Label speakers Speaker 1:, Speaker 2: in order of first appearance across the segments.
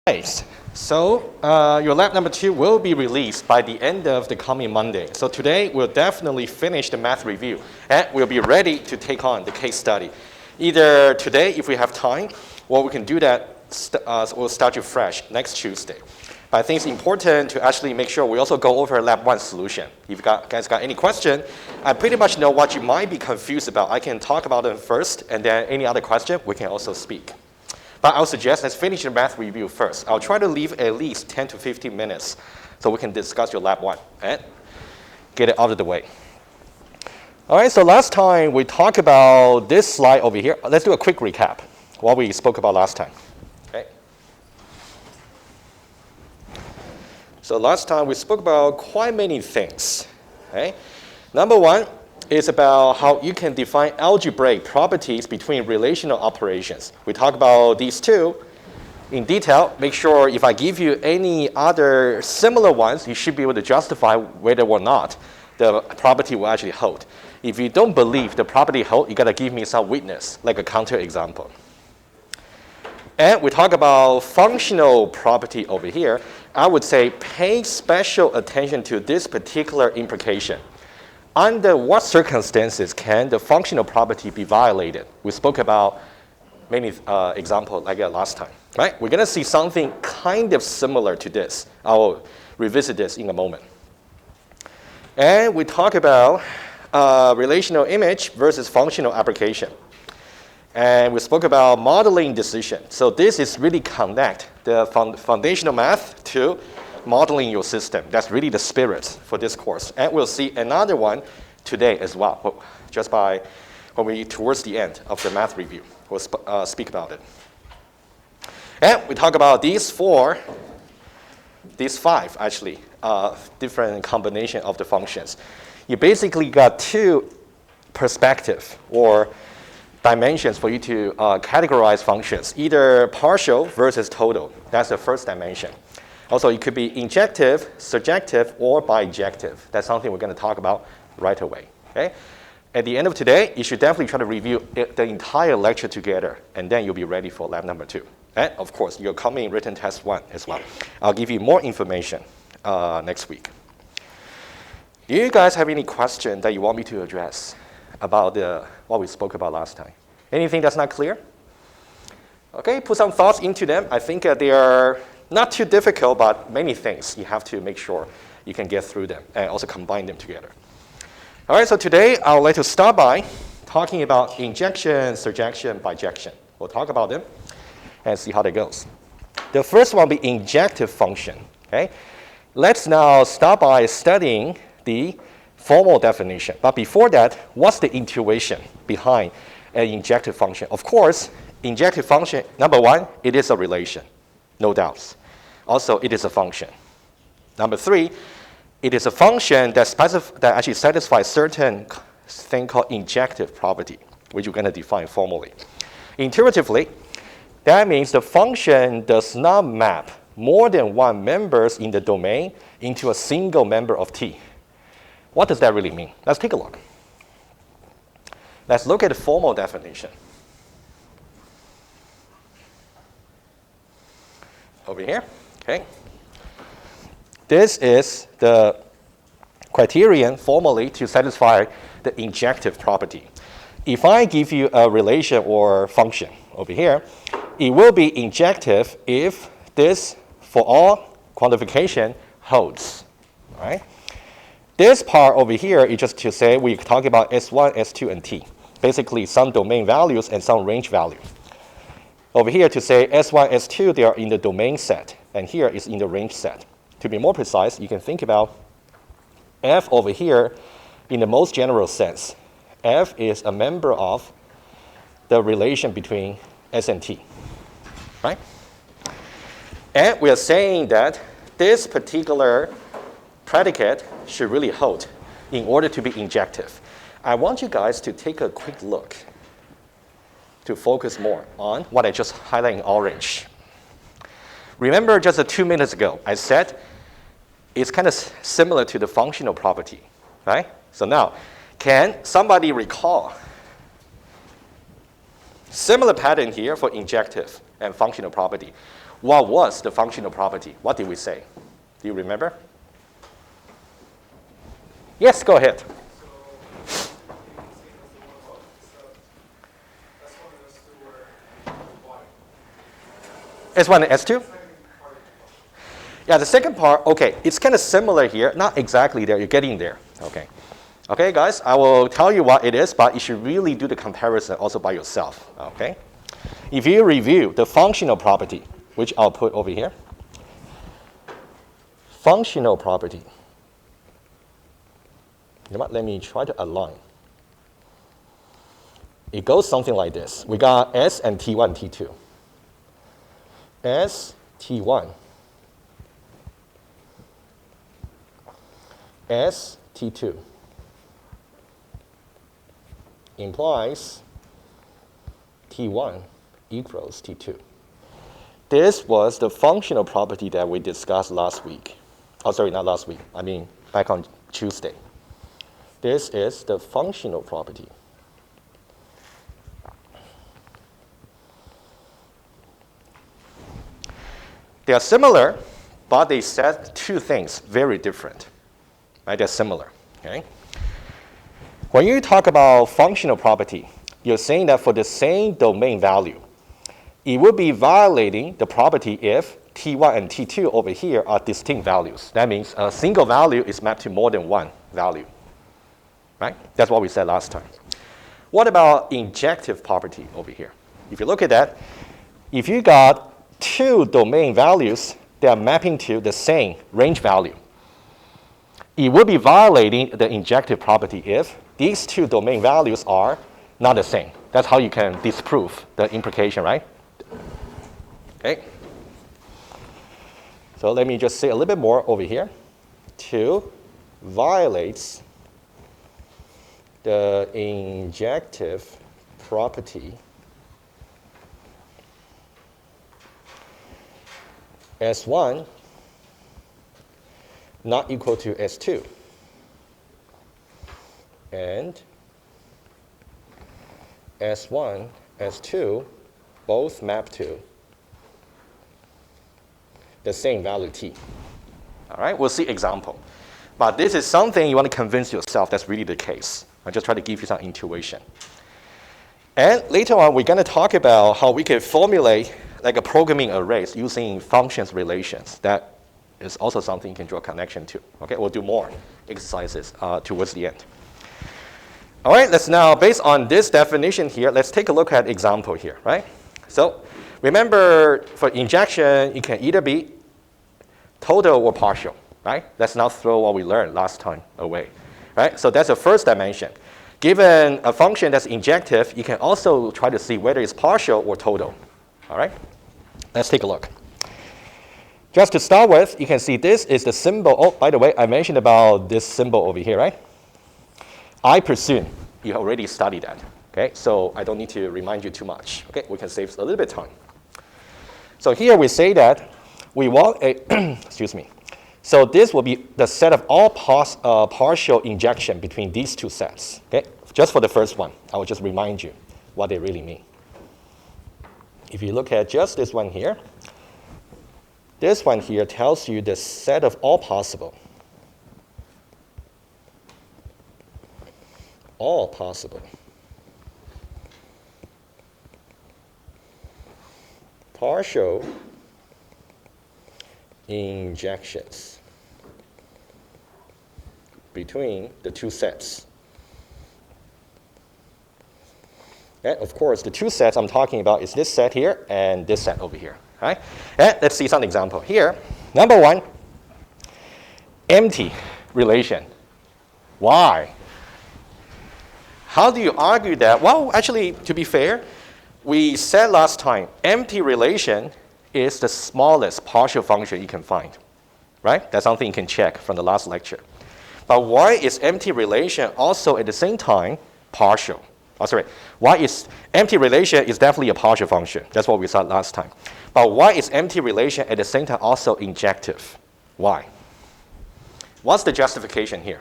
Speaker 1: Right. So your lab number 2 will be released by the end of the coming Monday. So today we'll definitely finish the math review and we'll be ready to take on the case study. Either today if we have time, or we can do that, we'll start you fresh next Tuesday. But I think it's important to actually make sure we also go over lab 1 solution. If you guys got any question, I pretty much know what you might be confused about. I can talk about them first, and then any other question, we can also speak. But I'll suggest let's finish the math review first. I'll try to leave at least 10 to 15 minutes so we can discuss your lab 1 and get it out of the way. All right, so last time we talked about this slide over here. Let's do a quick recap what we spoke about last time. Okay. So last time we spoke about quite many things. Okay. Number 1 is about how you can define algebraic properties between relational operations. We talk about these two in detail. Make sure if I give you any other similar ones, you should be able to justify whether or not the property will actually hold. If you don't believe the property hold, you gotta give me some witness, like a counter example. And we talk about functional property over here. I would say pay special attention to this particular implication. Under what circumstances can the functional property be violated? We spoke about many examples like that last time, right? We're gonna see something kind of similar to this. I'll revisit this in a moment. And we talk about relational image versus functional application. And we spoke about modeling decision. So this is really connect the foundational math to modeling your system. That's really the spirit for this course. And we'll see another one today as well, just by when we towards the end of the math review. We'll speak about it. And we talk about these 5 actually, different combination of the functions. You basically got 2 perspectives or dimensions for you to categorize functions, either partial versus total. That's the first dimension. Also, it could be injective, surjective, or bijective. That's something we're going to talk about right away. Okay? At the end of today, you should definitely try to review the entire lecture together, and then you'll be ready for lab number 2. And of course, your coming written test 1 as well. I'll give you more information next week. Do you guys have any question that you want me to address about what we spoke about last time? Anything that's not clear? Okay, put some thoughts into them. I think they are not too difficult, but many things you have to make sure you can get through them and also combine them together. All right, so today I would like to start by talking about injection, surjection, bijection. We'll talk about them and see how that goes. The first one will be injective function. Okay? Let's now start by studying the formal definition. But before that, what's the intuition behind an injective function? Of course, injective function, number 1, it is a relation. No doubts. Also, it is a function. Number 3, it is a function that actually satisfies certain thing called injective property, which we're going to define formally. Intuitively, that means the function does not map more than 1 members in the domain into a single member of T. What does that really mean? Let's take a look. Let's look at the formal definition. Over here, okay. This is the criterion formally to satisfy the injective property. If I give you a relation or function over here, it will be injective if this, for all quantification, holds. All right? This part over here is just to say we're talking about S1, S2, and T. Basically, some domain values and some range values. Over here to say S1, S2, they are in the domain set, and here is in the range set. To be more precise, you can think about F over here in the most general sense. F is a member of the relation between S and T, right? And we are saying that this particular predicate should really hold in order to be injective. I want you guys to take a quick look to focus more on what I just highlighted in orange. Remember just 2 minutes ago, I said it's kind of similar to the functional property, right? So now, can somebody recall similar pattern here for injective and functional property? what was the functional property? What did we say? Do you remember? Yes, go ahead. S1 and S2? Yeah, the second part, okay, it's kind of similar here. Not exactly there, you're getting there. Okay. Okay, guys, I will tell you what it is, but you should really do the comparison also by yourself. Okay. If you review the functional property, which I'll put over here, functional property. You know what? Let me try to align. It goes something like this. We got S and T1, T2. S, T1. S, T2 implies T1 equals T2. This was the functional property that we discussed last week. Oh, sorry, not last week. I mean, back on Tuesday. This is the functional property. They are similar, but they said two things very different. Right? They're similar. Okay? When you talk about functional property, you're saying that for the same domain value, it would be violating the property if T1 and T2 over here are distinct values. That means a single value is mapped to more than one value. Right? That's what we said last time. What about injective property over here? If you look at that, if you got two domain values that are mapping to the same range value, it would be violating the injective property if these two domain values are not the same. That's how you can disprove the implication, right? Okay. So let me just say a little bit more over here. 2 violates the injective property S1 not equal to S2, and S1, S2 both map to the same value T. All right, we'll see example. But this is something you want to convince yourself that's really the case. I just try to give you some intuition. And later on, we're going to talk about how we can formulate like a programming arrays using functions relations. That is also something you can draw a connection to. Okay, we'll do more exercises towards the end. All right, let's now, based on this definition here, let's take a look at example here, right? So remember, for injection, it can either be total or partial, right? Let's not throw what we learned last time away, right? So that's the first dimension. Given a function that's injective, you can also try to see whether it's partial or total, all right? Let's take a look. Just to start with, you can see this is the symbol. Oh, by the way, I mentioned about this symbol over here, right? I presume you already studied that, okay? So I don't need to remind you too much, okay? We can save a little bit of time. So here we say that we want a, excuse me. So this will be the set of all partial injection between these two sets, okay? Just for the first one, I will just remind you what they really mean. If you look at just this one here, this one here tells you the set of all possible partial injections between the two sets. And of course, the two sets I'm talking about is this set here and this set over here. Right? And let's see some example here. Number one, empty relation. Why? How do you argue that? Well, actually, to be fair, we said last time, empty relation is the smallest partial function you can find. Right? That's something you can check from the last lecture. But why is empty relation also at the same time partial? Oh, sorry. Why is empty relation is definitely a partial function. That's what we saw last time. But why is empty relation at the same time also injective? Why? What's the justification here?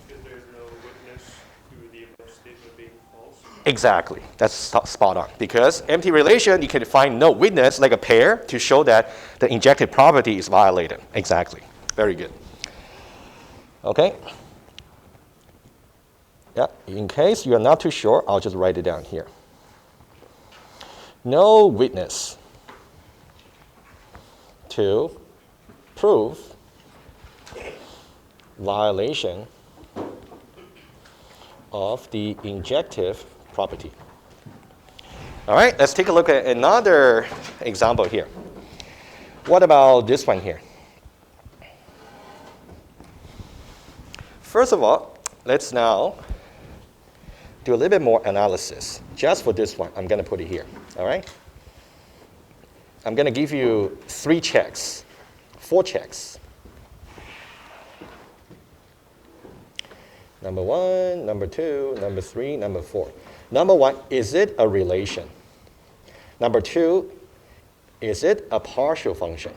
Speaker 2: Because there's no witness to the above statement being false.
Speaker 1: Exactly. That's spot on. Because empty relation, you can find no witness like a pair to show that the injective property is violated. Exactly. Very good. Okay. Yeah. In case you're not too sure, I'll just write it down here. No witness to prove violation of the injective property. All right, let's take a look at another example here. What about this one here? First of all, let's now do a little bit more analysis. Just for this one, I'm going to put it here. All right? I'm going to give you 4 checks. Number 1, number 2, number 3, number 4. Number 1, is it a relation? Number 2, is it a partial function?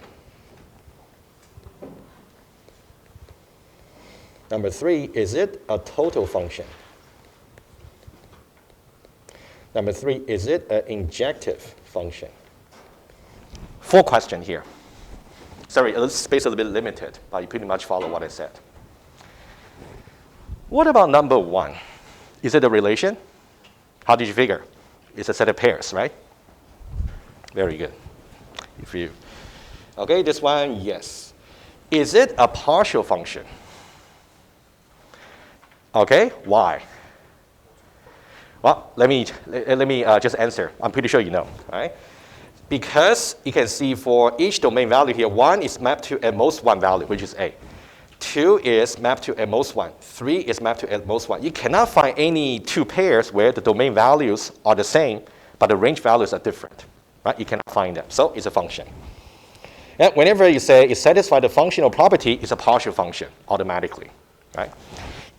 Speaker 1: Number 3, is it a total function? Number 3, is it an injective function? 4 questions here. Sorry, the space is a little bit limited, but you pretty much follow what I said. What about number 1? Is it a relation? How did you figure? It's a set of pairs, right? Very good. Okay, this one, yes. Is it a partial function? Okay, why? Well, let me just answer. I'm pretty sure you know, right? Because you can see for each domain value here, 1 is mapped to at most 1 value, which is A. 2 is mapped to at most 1. 3 is mapped to at most 1. You cannot find any 2 pairs where the domain values are the same, but the range values are different, right? You cannot find them. So it's a function. And whenever you say it satisfies the functional property, it's a partial function automatically, right?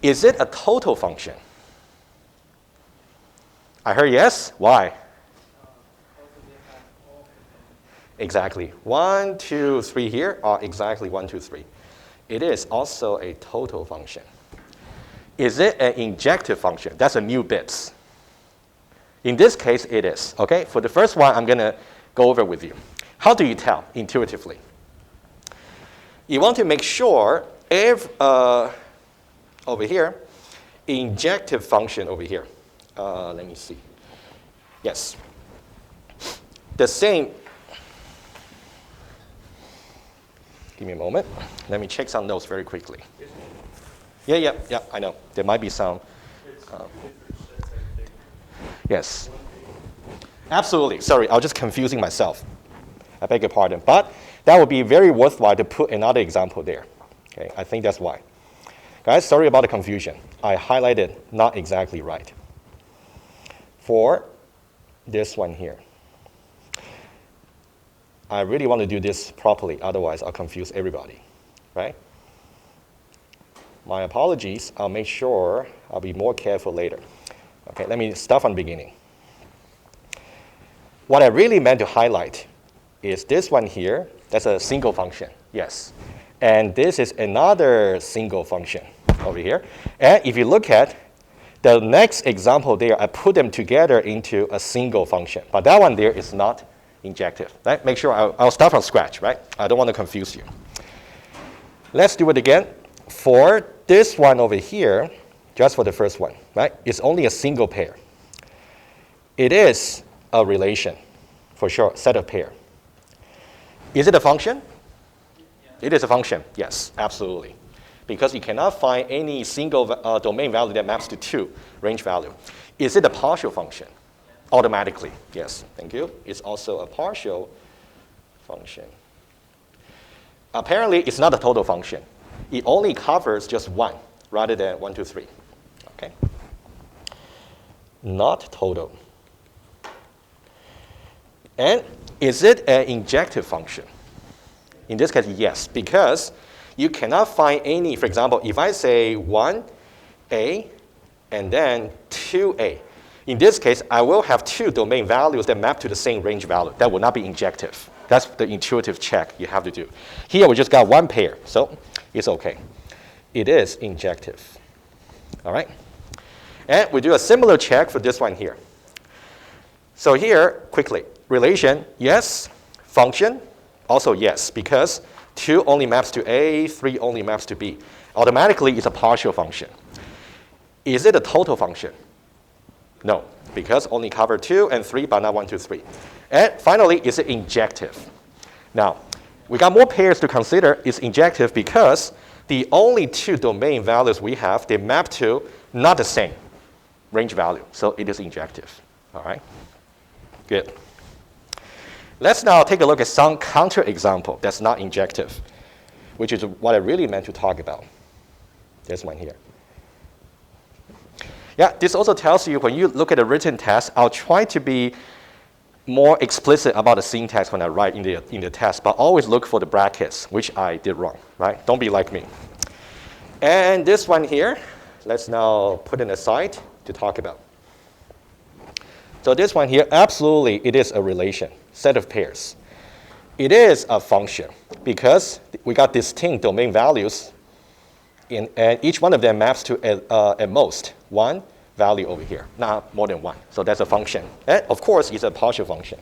Speaker 1: Is it a total function? I heard yes. Why? Exactly. 1, 2, 3 here are exactly 1, 2, 3. It is also a total function. Is it an injective function? That's a new bit. In this case, it is. Okay. For the first one, I'm going to go over with you. How do you tell intuitively? You want to make sure if over here, injective function over here. Let me see. Yes. The same. Give me a moment. Let me check some notes very quickly. Yeah, I know. There might be some. Yes. Absolutely. Sorry, I was just confusing myself. I beg your pardon. But that would be very worthwhile to put another example there. Okay, I think that's why. Guys, sorry about the confusion. I highlighted not exactly right. For this one here. I really want to do this properly, otherwise I'll confuse everybody, right? My apologies. I'll make sure I'll be more careful later. Okay, let me start from the beginning. What I really meant to highlight is this one here. That's a single function, yes. And this is another single function over here. And if you look at the next example there, I put them together into a single function. But that one there is not injective. Right? Make sure I'll start from scratch, right? I don't want to confuse you. Let's do it again. For this one over here, just for the first one, right? It's only a single pair. It is a relation, for sure, set of pair. Is it a function? Yeah. It is a function, yes, absolutely. Because you cannot find any single domain value that maps to 2 range value. Is it a partial function? Automatically, yes, thank you. It's also a partial function. Apparently, it's not a total function. It only covers just 1 rather than 1, 2, 3. Okay. Not total. And is it an injective function? In this case, yes, because you cannot find any, for example, if I say 1A and then 2A, in this case, I will have 2 domain values that map to the same range value. That will not be injective. That's the intuitive check you have to do. Here, we just got 1 pair, so it's okay. It is injective. All right? And we do a similar check for this one here. So here, quickly, relation, yes. Function, also yes, because 2 only maps to A, 3 only maps to B. Automatically, it's a partial function. Is it a total function? No, because only cover 2 and 3, but not 1, 2, 3. And finally, is it injective? Now, we got more pairs to consider. It's injective because the only 2 domain values we have, they map to not the same range value. So it is injective. All right? Good. Let's now take a look at some counterexample that's not injective, which is what I really meant to talk about. There's one here. Yeah, this also tells you when you look at a written test, I'll try to be more explicit about the syntax when I write in the test, but always look for the brackets, which I did wrong, right? Don't be like me. And this one here, let's now put it aside to talk about. So this one here, absolutely, it is a relation, set of pairs. It is a function because we got distinct domain values, and each one of them maps to at most 1 value over here, not more than 1. So that's a function. And of course, it's a partial function.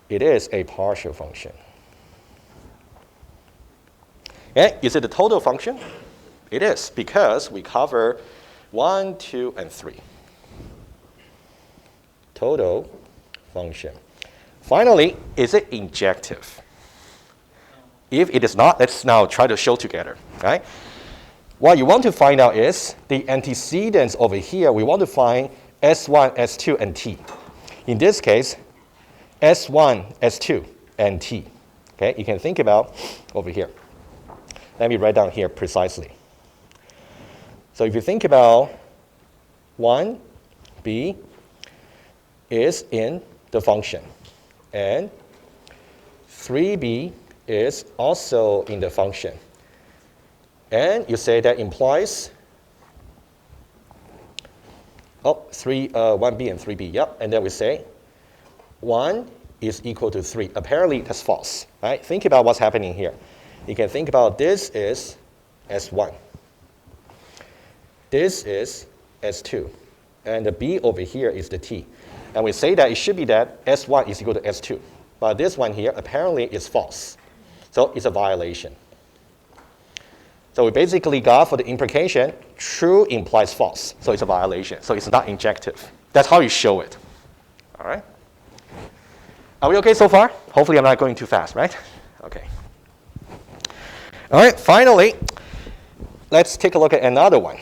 Speaker 1: It is a partial function. And is it a total function? It is, because we cover 1, 2, and 3. Total function. Finally, is it injective? If it is not, let's now try to show together. Right? What you want to find out is the antecedents over here. We want to find S1, S2, and T. In this case, S1, S2, and T. Okay, you can think about over here. Let me write down here precisely. So if you think about 1B is in the function, and 3B is also in the function. And you say that implies 1B and 3B, yep. And then we say 1 is equal to 3. Apparently, that's false, right? Think about what's happening here. You can think about this is S1. This is S2. And the B over here is the T. And we say that it should be that S1 is equal to S2. But this one here apparently is false. So it's a violation. So we basically got for the implication, true implies false. So it's a violation. So it's not injective. That's how you show it. All right? Are we okay so far? Hopefully I'm not going too fast, right? Okay. All right, finally, let's take a look at another one.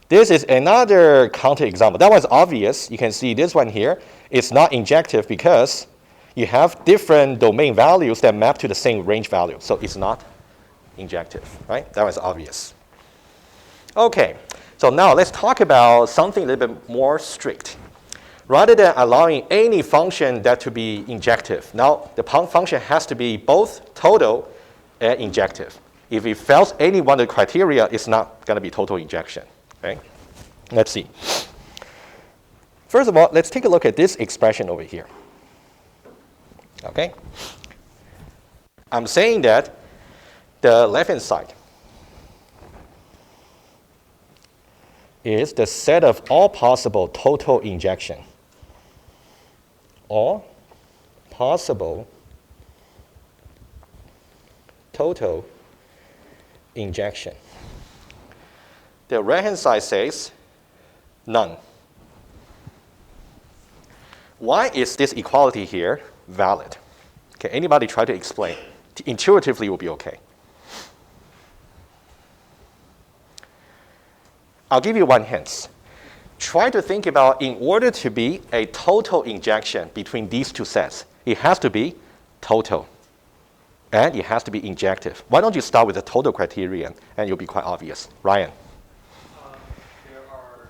Speaker 1: This is another counterexample. That one's obvious. You can see this one here. It's not injective because you have different domain values that map to the same range value. So it's not injective, right? That was obvious. Okay, so now let's talk about something a little bit more strict. Rather than allowing any function that to be injective, now the function has to be both total and injective. If it fails any one of the criteria, it's not going to be total injection. Okay? Let's see. First of all, let's take a look at this expression over here. Okay? I'm saying that the left-hand side is the set of all possible total injection. All possible total injection. The right-hand side says none. Why is this equality here valid? Okay, anybody try to explain? Intuitively, it will be okay. I'll give you one hint. Try to think about, in order to be a total injection between these two sets, it has to be total. And it has to be injective. Why don't you start with the total criterion, and you'll be quite obvious. Ryan.
Speaker 2: There are,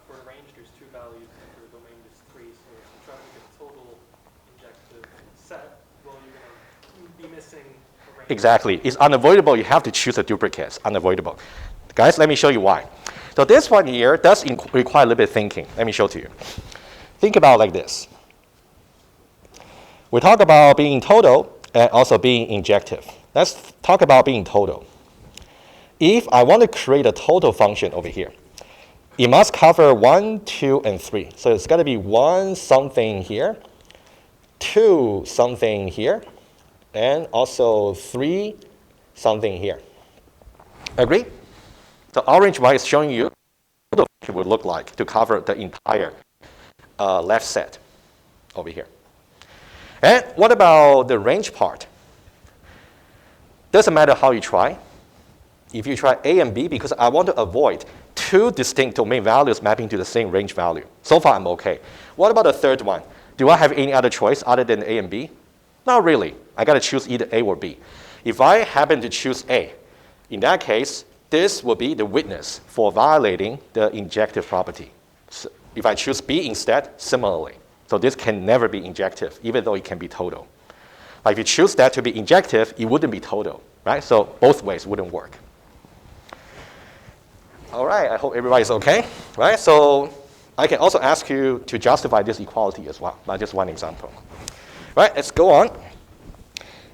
Speaker 2: for a range, there's 2 values, and for a domain, there's 3. So if you try to make a total injective set, well, you're going to be missing a range.
Speaker 1: Exactly. It's unavoidable. You have to choose a duplicate. It's unavoidable. Guys, let me show you why. So this one here does require a little bit of thinking. Let me show to you. Think about it like this. We talk about being total and also being injective. Let's talk about being total. If I want to create a total function over here, it must cover 1, 2, and 3. So it's got to be 1 something here, 2 something here, and also 3 something here. Agree? The orange one is showing you what it would look like to cover the entire left set over here. And what about the range part? Doesn't matter how you try. If you try A and B, because I want to avoid 2 distinct domain values mapping to the same range value. So far, I'm okay. What about the third one? Do I have any other choice other than A and B? Not really. I got to choose either A or B. If I happen to choose A, in that case, this will be the witness for violating the injective property. So if I choose B instead, similarly. So this can never be injective, even though it can be total. Like if you choose that to be injective, it wouldn't be total, right? So both ways wouldn't work. All right, I hope everybody's okay, right? So I can also ask you to justify this equality as well, by just one example. Right, let's go on.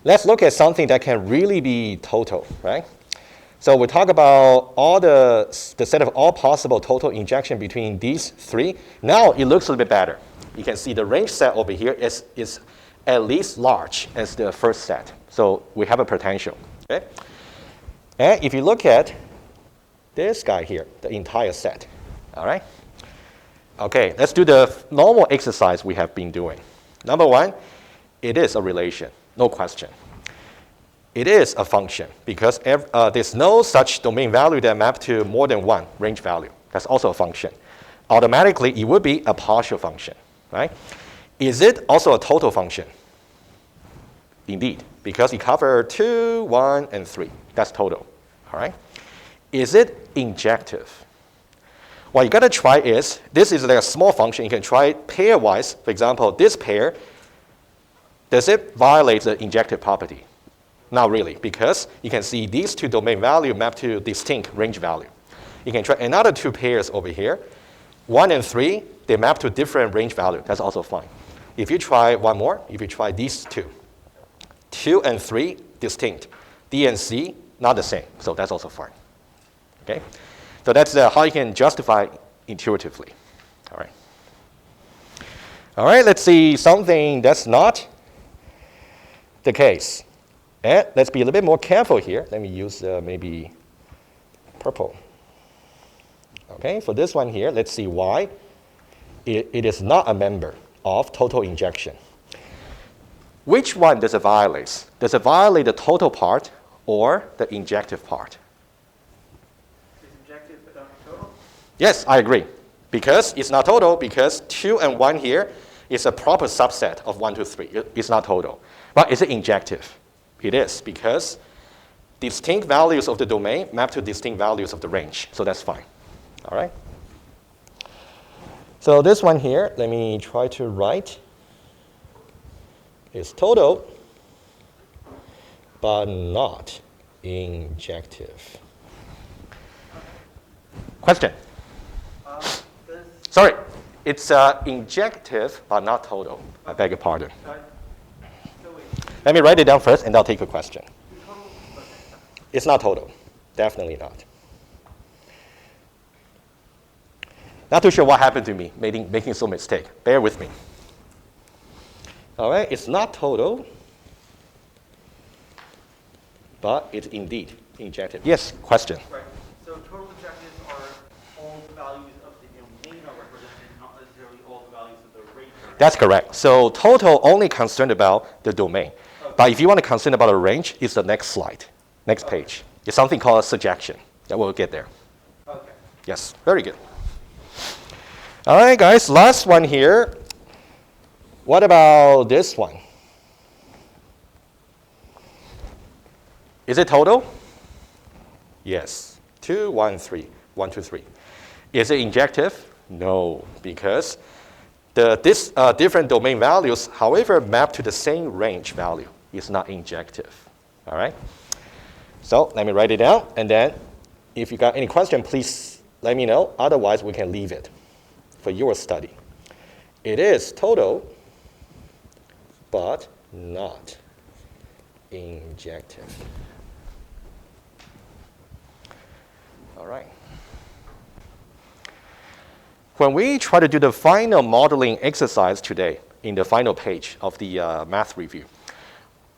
Speaker 1: Let's look at something that can really be total, right? So we talk about all the set of all possible total injection between these 3. Now it looks a little bit better. You can see the range set over here is at least large as the first set. So we have a potential, okay? And if you look at this guy here, the entire set, all right? Okay, let's do the normal exercise we have been doing. Number 1, it is a relation, no question. It is a function because there's no such domain value that maps to more than 1 range value. That's also a function. Automatically, it would be a partial function, right? Is it also a total function? Indeed, because it covers 2, 1, and 3. That's total, all right? Is it injective? What you got to try is, this is like a small function. You can try pairwise. For example, this pair, does it violate the injective property? Not really, because you can see these 2 domain values map to distinct range value. You can try another 2 pairs over here. 1 and 3, they map to different range value. That's also fine. If you try one more, if you try these 2, 2 and 3, distinct. D and C, not the same. So that's also fine. Okay? So that's how you can justify intuitively. All right. All right, let's see something that's not the case. And let's be a little bit more careful here. Let me use maybe purple. Okay, for this one here, let's see why it is not a member of total injection. Which one does it violate? Does it violate the total part or the injective part?
Speaker 2: Is injective but not total?
Speaker 1: Yes, I agree. Because it's not total, because 2 and 1 here is a proper subset of 1, 2, 3. It's not total. But is it injective? It is, because distinct values of the domain map to distinct values of the range. So that's fine. All right? So this one here, let me try to write, is total, but not injective. Question? Sorry, it's injective, but not total. I beg your pardon. Let me write it down first, and I'll take a question. It's not total. Definitely not. Not too sure what happened to me, making some mistake. Bear with me. All right, it's not total, but it's indeed injective. Yes, question?
Speaker 3: Right. So total injectives are all the values of the domain are represented, not necessarily all the values of the range.
Speaker 1: That's correct. So total only concerned about the domain. Okay. But if you want to concern about a range, it's the next slide, next page. It's something called surjection. That we'll get there.
Speaker 3: Okay.
Speaker 1: Yes, very good. All right, guys, last one here. What about this one? Is it total? Yes. 2, 1, 3. 1, 2, 3. Is it injective? No, because this different domain values, however, map to the same range value, is not injective. All right? So let me write it down, and then if you got any question, please let me know. Otherwise, we can leave it for your study. It is total, but not injective. All right. When we try to do the final modeling exercise today in the final page of the math review,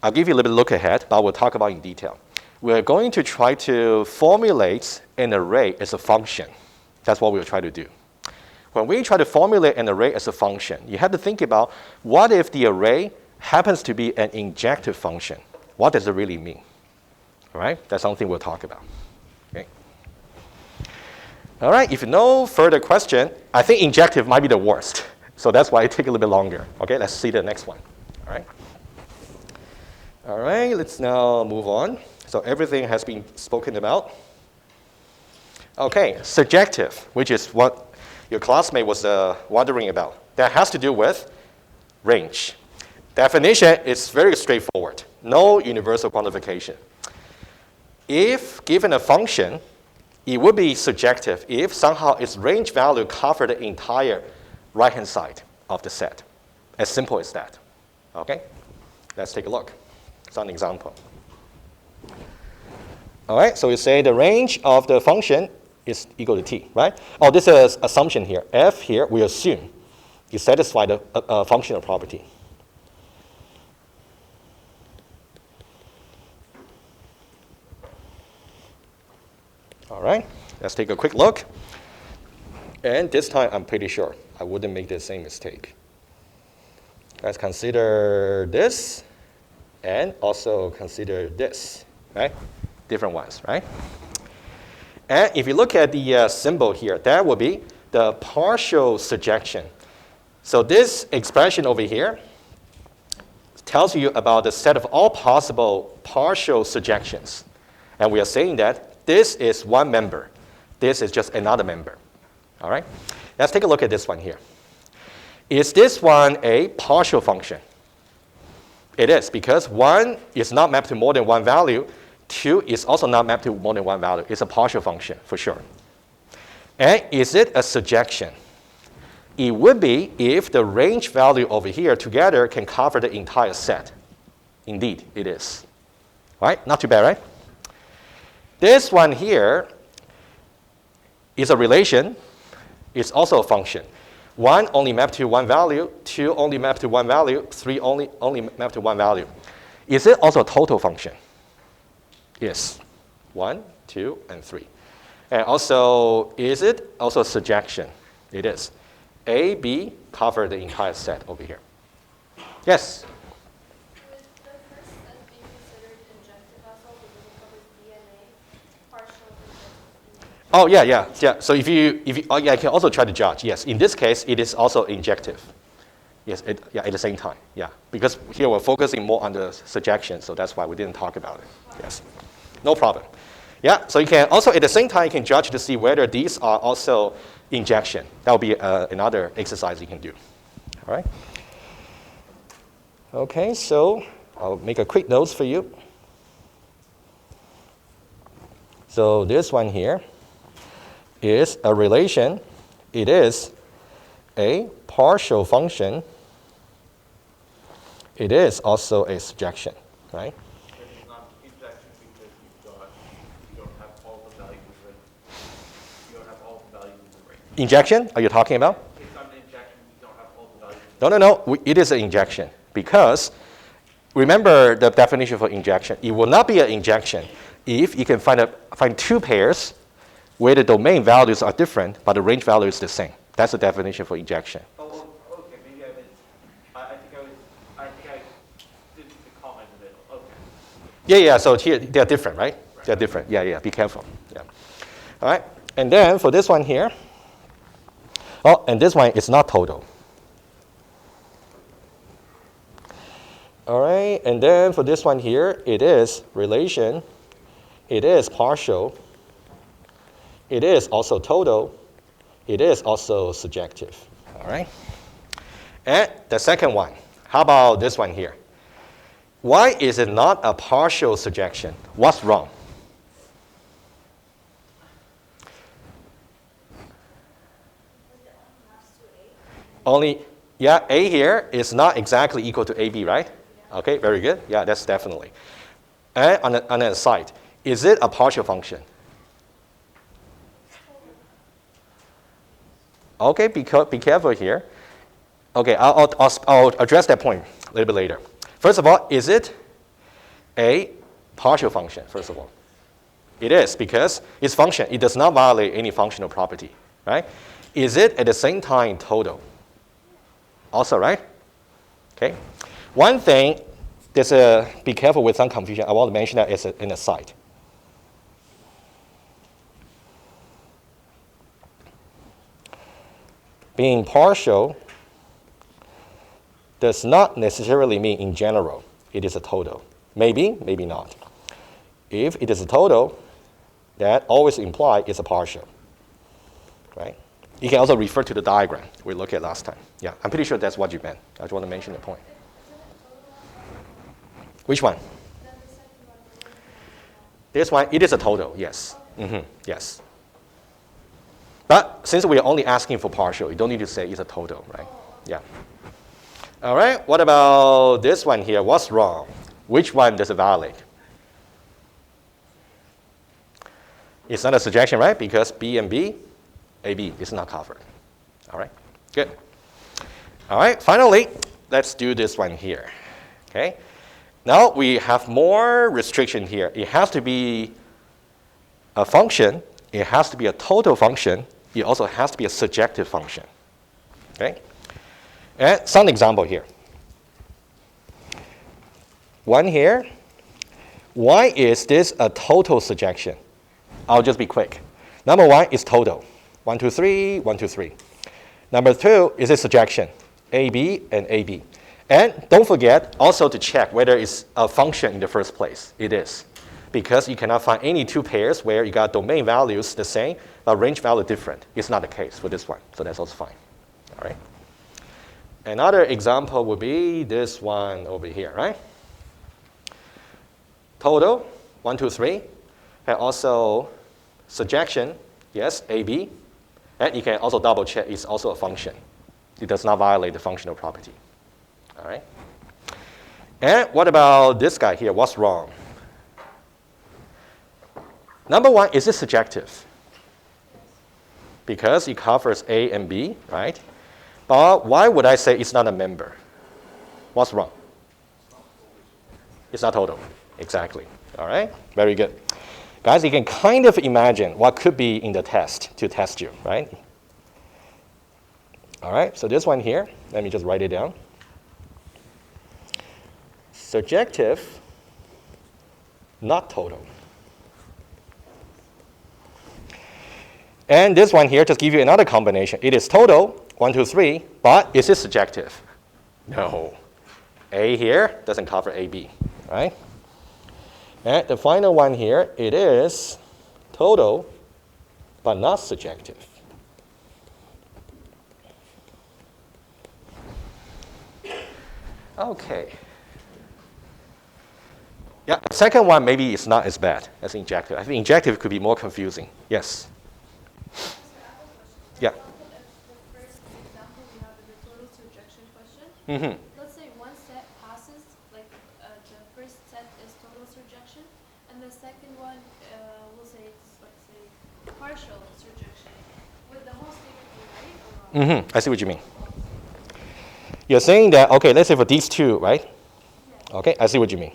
Speaker 1: I'll give you a little bit look ahead, but we'll talk about in detail. We're going to try to formulate an array as a function. That's what we'll try to do. When we try to formulate an array as a function, you have to think about what if the array happens to be an injective function? What does it really mean? All right, that's something we'll talk about. Okay. All right, if no further question, I think injective might be the worst. So that's why it takes a little bit longer. Okay, let's see the next one. All right. All right, let's now move on. So everything has been spoken about. Okay, surjective, which is what your classmate was wondering about. That has to do with range. Definition is very straightforward. No universal quantification. If given a function, it would be surjective if somehow its range value covered the entire right-hand side of the set. As simple as that. Okay? Let's take a look. Some example. All right, so we say the range of the function is equal to t, right? Oh, this is assumption here. F here, we assume you satisfy the functional property. All right, let's take a quick look. And this time, I'm pretty sure I wouldn't make the same mistake. Let's consider this, and also consider this, right? Different ones, right? And if you look at the symbol here, that will be the partial surjection. So this expression over here tells you about the set of all possible partial surjections. And we are saying that this is one member. This is just another member. All right? Let's take a look at this one here. Is this one a partial function? It is, because 1 is not mapped to more than one value. 2 is also not mapped to more than one value. It's a partial function, for sure. And is it a surjection? It would be if the range value over here together can cover the entire set. Indeed, it is. All right? Not too bad, right? This one here is a relation. It's also a function. 1 only mapped to one value. 2 only mapped to one value. 3 only mapped to one value. Is it also a total function? Yes. 1, 2, and 3. And also, is it also a surjection? It is. A, B cover the entire set over here. Yes?
Speaker 4: Would the first set be considered injective as well because it covers B and A, partial injective?
Speaker 1: Oh, yeah. So if you I can also try to judge. Yes, in this case, it is also injective. Yes, at the same time. Yeah, because here we're focusing more on the surjection, so that's why we didn't talk about it. Yes, no problem. Yeah, so you can also at the same time you can judge to see whether these are also injection. That will be another exercise you can do. All right. Okay, so I'll make a quick notes for you. So this one here is a relation. It is a partial function. It is also a surjection, right?
Speaker 3: It's not injection because you don't have all the values right. You don't have all the values in the range.
Speaker 1: Injection, are you talking about?
Speaker 3: It's not an injection, you don't have all the values.
Speaker 1: No. It is an injection because remember the definition for injection. It will not be an injection if you can find two pairs where the domain values are different, but the range value is the same. That's the definition for injection.
Speaker 3: Oh, okay, maybe I missed. I think I did the comment in the middle. Okay.
Speaker 1: Yeah, so here they're different, right? They're different. Yeah, be careful. Yeah. All right, and then for this one here, oh, and this one is not total. All right, and then for this one here, it is relation, it is partial, it is also total, it is also surjective. All right, and the second one, how about this one here? Why is it not a partial surjection? What's wrong? Only, yeah, A here is not exactly equal to AB, right? Okay, very good. Yeah, that's definitely. And on the side, is it a partial function? Okay, be careful here. Okay, I'll address that point a little bit later. First of all, is it a partial function, first of all? It is, because its function, it does not violate any functional property, right? Is it at the same time total? Also, right? Okay. One thing, be careful with some confusion. I want to mention that as an aside. Being partial does not necessarily mean in general it is a total. Maybe, maybe not. If it is a total, that always implies it's a partial, right? You can also refer to the diagram we looked at last time. Yeah, I'm pretty sure that's what you meant. I just want to mention the point. Which one? This one, it is a total, yes. Yes. But since we are only asking for partial, you don't need to say it's a total, right? Yeah. All right, what about this one here? What's wrong? Which one does it violate? It's not a surjection, right? Because B and B, AB is not covered. All right, good. All right, finally, let's do this one here. Okay. Now we have more restriction here. It has to be a function. It has to be a total function. It also has to be a surjective function. Okay. And some example here. One here. Why is this a total surjection? I'll just be quick. Number one is total. 1, 2, 3, 1, 2, 3. Number two is a surjection. AB and AB. And don't forget also to check whether it's a function in the first place. It is. Because you cannot find any two pairs where you got domain values the same, but range value different. It's not the case for this one. So that's also fine. All right. Another example would be this one over here, right? Total, 1, 2, 3. And also surjection, yes, AB. And you can also double check it's also a function. It does not violate the functional property. All right. And what about this guy here? What's wrong? Number one, is it surjective? Because it covers A and B, right? But why would I say it's not a member? What's wrong? It's not total. Exactly. All right. Very good. Guys, you can kind of imagine what could be in the test to test you, right? All right. So this one here, let me just write it down. Surjective, not total. And this one here, just give you another combination. It is total, 1, 2, 3, but is it surjective? No. A here doesn't cover AB, right? And the final one here, it is total, but not surjective. Okay. Yeah, second one maybe it's not as bad as injective. I think injective could be more confusing. Yes. Yeah.
Speaker 4: The first example we have is the total surjection question.
Speaker 1: Mm-hmm.
Speaker 4: Let's say one set passes, like the first set is total surjection, and the second one, we'll say it's, let's say, partial surjection. Would the whole statement be right or wrong?
Speaker 1: Mm-hmm. I see what you mean. You're saying that, okay, let's say for these two, right? Yeah. Okay, I see what you mean.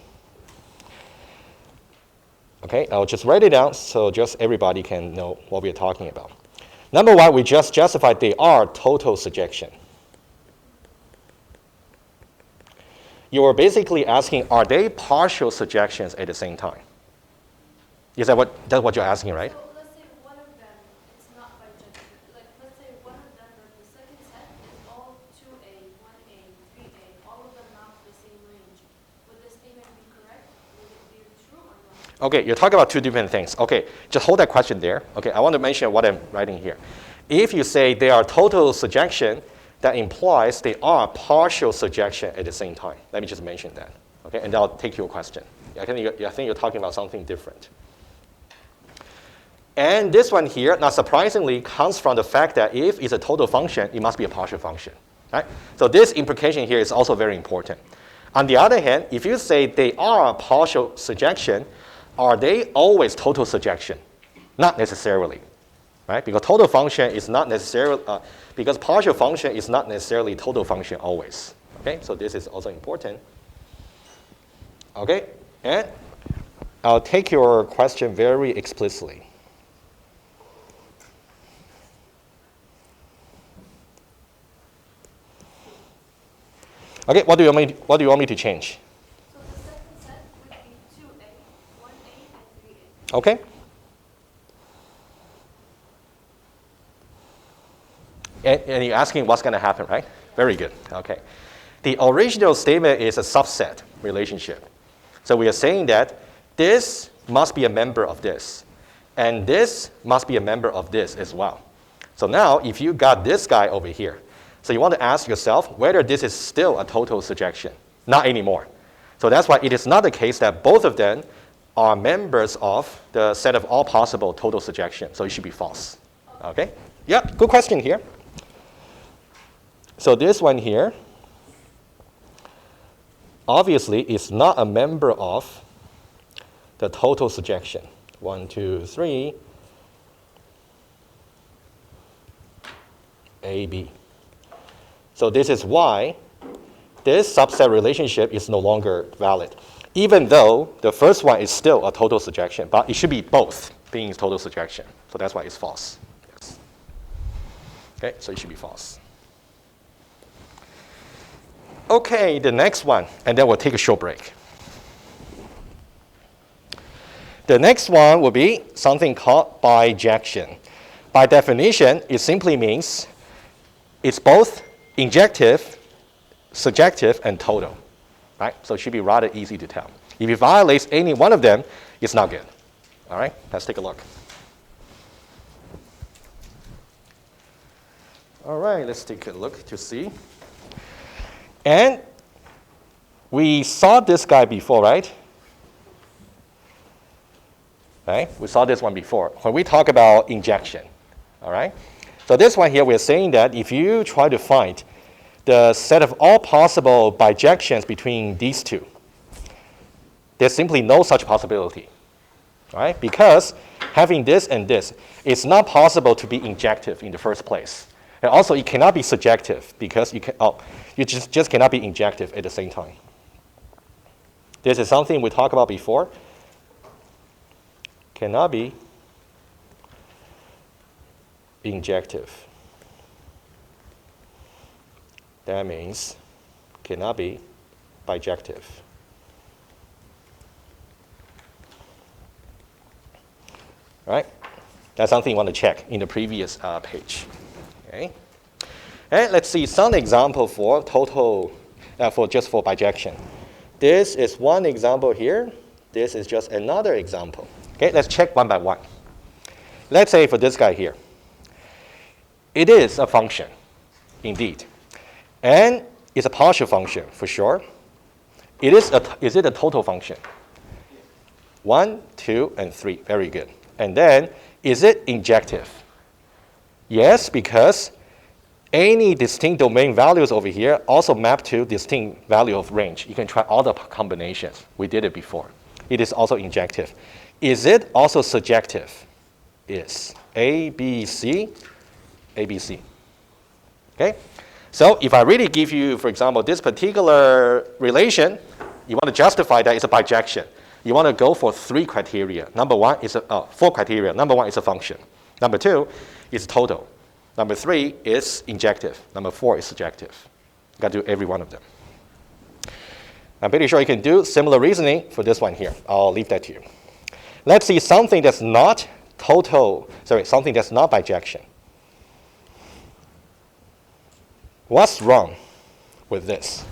Speaker 1: Okay, I'll just write it down so just everybody can know what we're talking about. Number one, we just justified they are total surjection. You were basically asking, are they partial surjections at the same time? Is that that's what you're asking, right?
Speaker 4: So let's say one of them is not bijective. Like, let's say one of them, the second set is all 2A, 1A, 3A, all of them mount the same range. Would the statement be correct? Would it be true or not?
Speaker 1: Okay, you're talking about two different things. Okay, just hold that question there. Okay, I want to mention what I'm writing here. If you say they are total surjection, that implies they are partial surjection at the same time. Let me just mention that. Okay, and I'll take your question. I think you're talking about something different. And this one here, not surprisingly, comes from the fact that if it's a total function, it must be a partial function. Right? So this implication here is also very important. On the other hand, if you say they are a partial surjection, are they always total surjection? Not necessarily. right? Because total function is not necessarily, because partial function is not necessarily total function always. Okay, so this is also important. Okay, and I'll take your question very explicitly. Okay, what do you want me to change?
Speaker 4: So the second set would be 2A, 1A, and 3A.
Speaker 1: Okay. And you're asking what's going to happen, right? Very good. Okay. The original statement is a subset relationship. So we are saying that this must be a member of this, and this must be a member of this as well. So now, if you got this guy over here, so you want to ask yourself whether this is still a total surjection. Not anymore. So that's why it is not the case that both of them are members of the set of all possible total surjection. So it should be false. Okay? Yeah, good question here. So this one here, obviously, is not a member of the total surjection. 1, 2, 3, A, B. So this is why this subset relationship is no longer valid, even though the first one is still a total surjection, but it should be both being total surjection. So that's why it's false. Yes. Okay, so it should be false. Okay, the next one, and then we'll take a short break. The next one will be something called bijection. By definition, it simply means it's both injective, surjective, and total. Right? So it should be rather easy to tell. If it violates any one of them, it's not good. All right, let's take a look. All right, let's take a look to see. And we saw this guy before, right? Right? We saw this one before when we talk about injection. All right? So this one here, we're saying that if you try to find the set of all possible bijections between these two, there's simply no such possibility. All right? Because having this and this, it's not possible to be injective in the first place. And also, it cannot be surjective because you just cannot be injective at the same time. This is something we talked about before. Cannot be injective. That means cannot be bijective. All right? That's something you want to check in the previous page. Okay? And let's see some example for total, for bijection. This is one example here. This is just another example. Okay, let's check one by one. Let's say for this guy here, it is a function, indeed, and it's a partial function for sure. Is it a total function? 1, 2, and 3. Very good. And then, is it injective? Yes, because any distinct domain values over here also map to distinct value of range. You can try all the combinations. We did it before. It is also injective. Is it also surjective? Is A, B, C, A, B, C. Okay? So if I really give you, for example, this particular relation, you want to justify that it's a bijection. You want to go for 3 criteria. Number 1 is 4 criteria. Number 1 is a function. Number 2 is total. Number 3 is injective. Number 4 is surjective. You got to do every one of them. I'm pretty sure you can do similar reasoning for this one here. I'll leave that to you. Let's see something that's not something that's not bijection. What's wrong with this?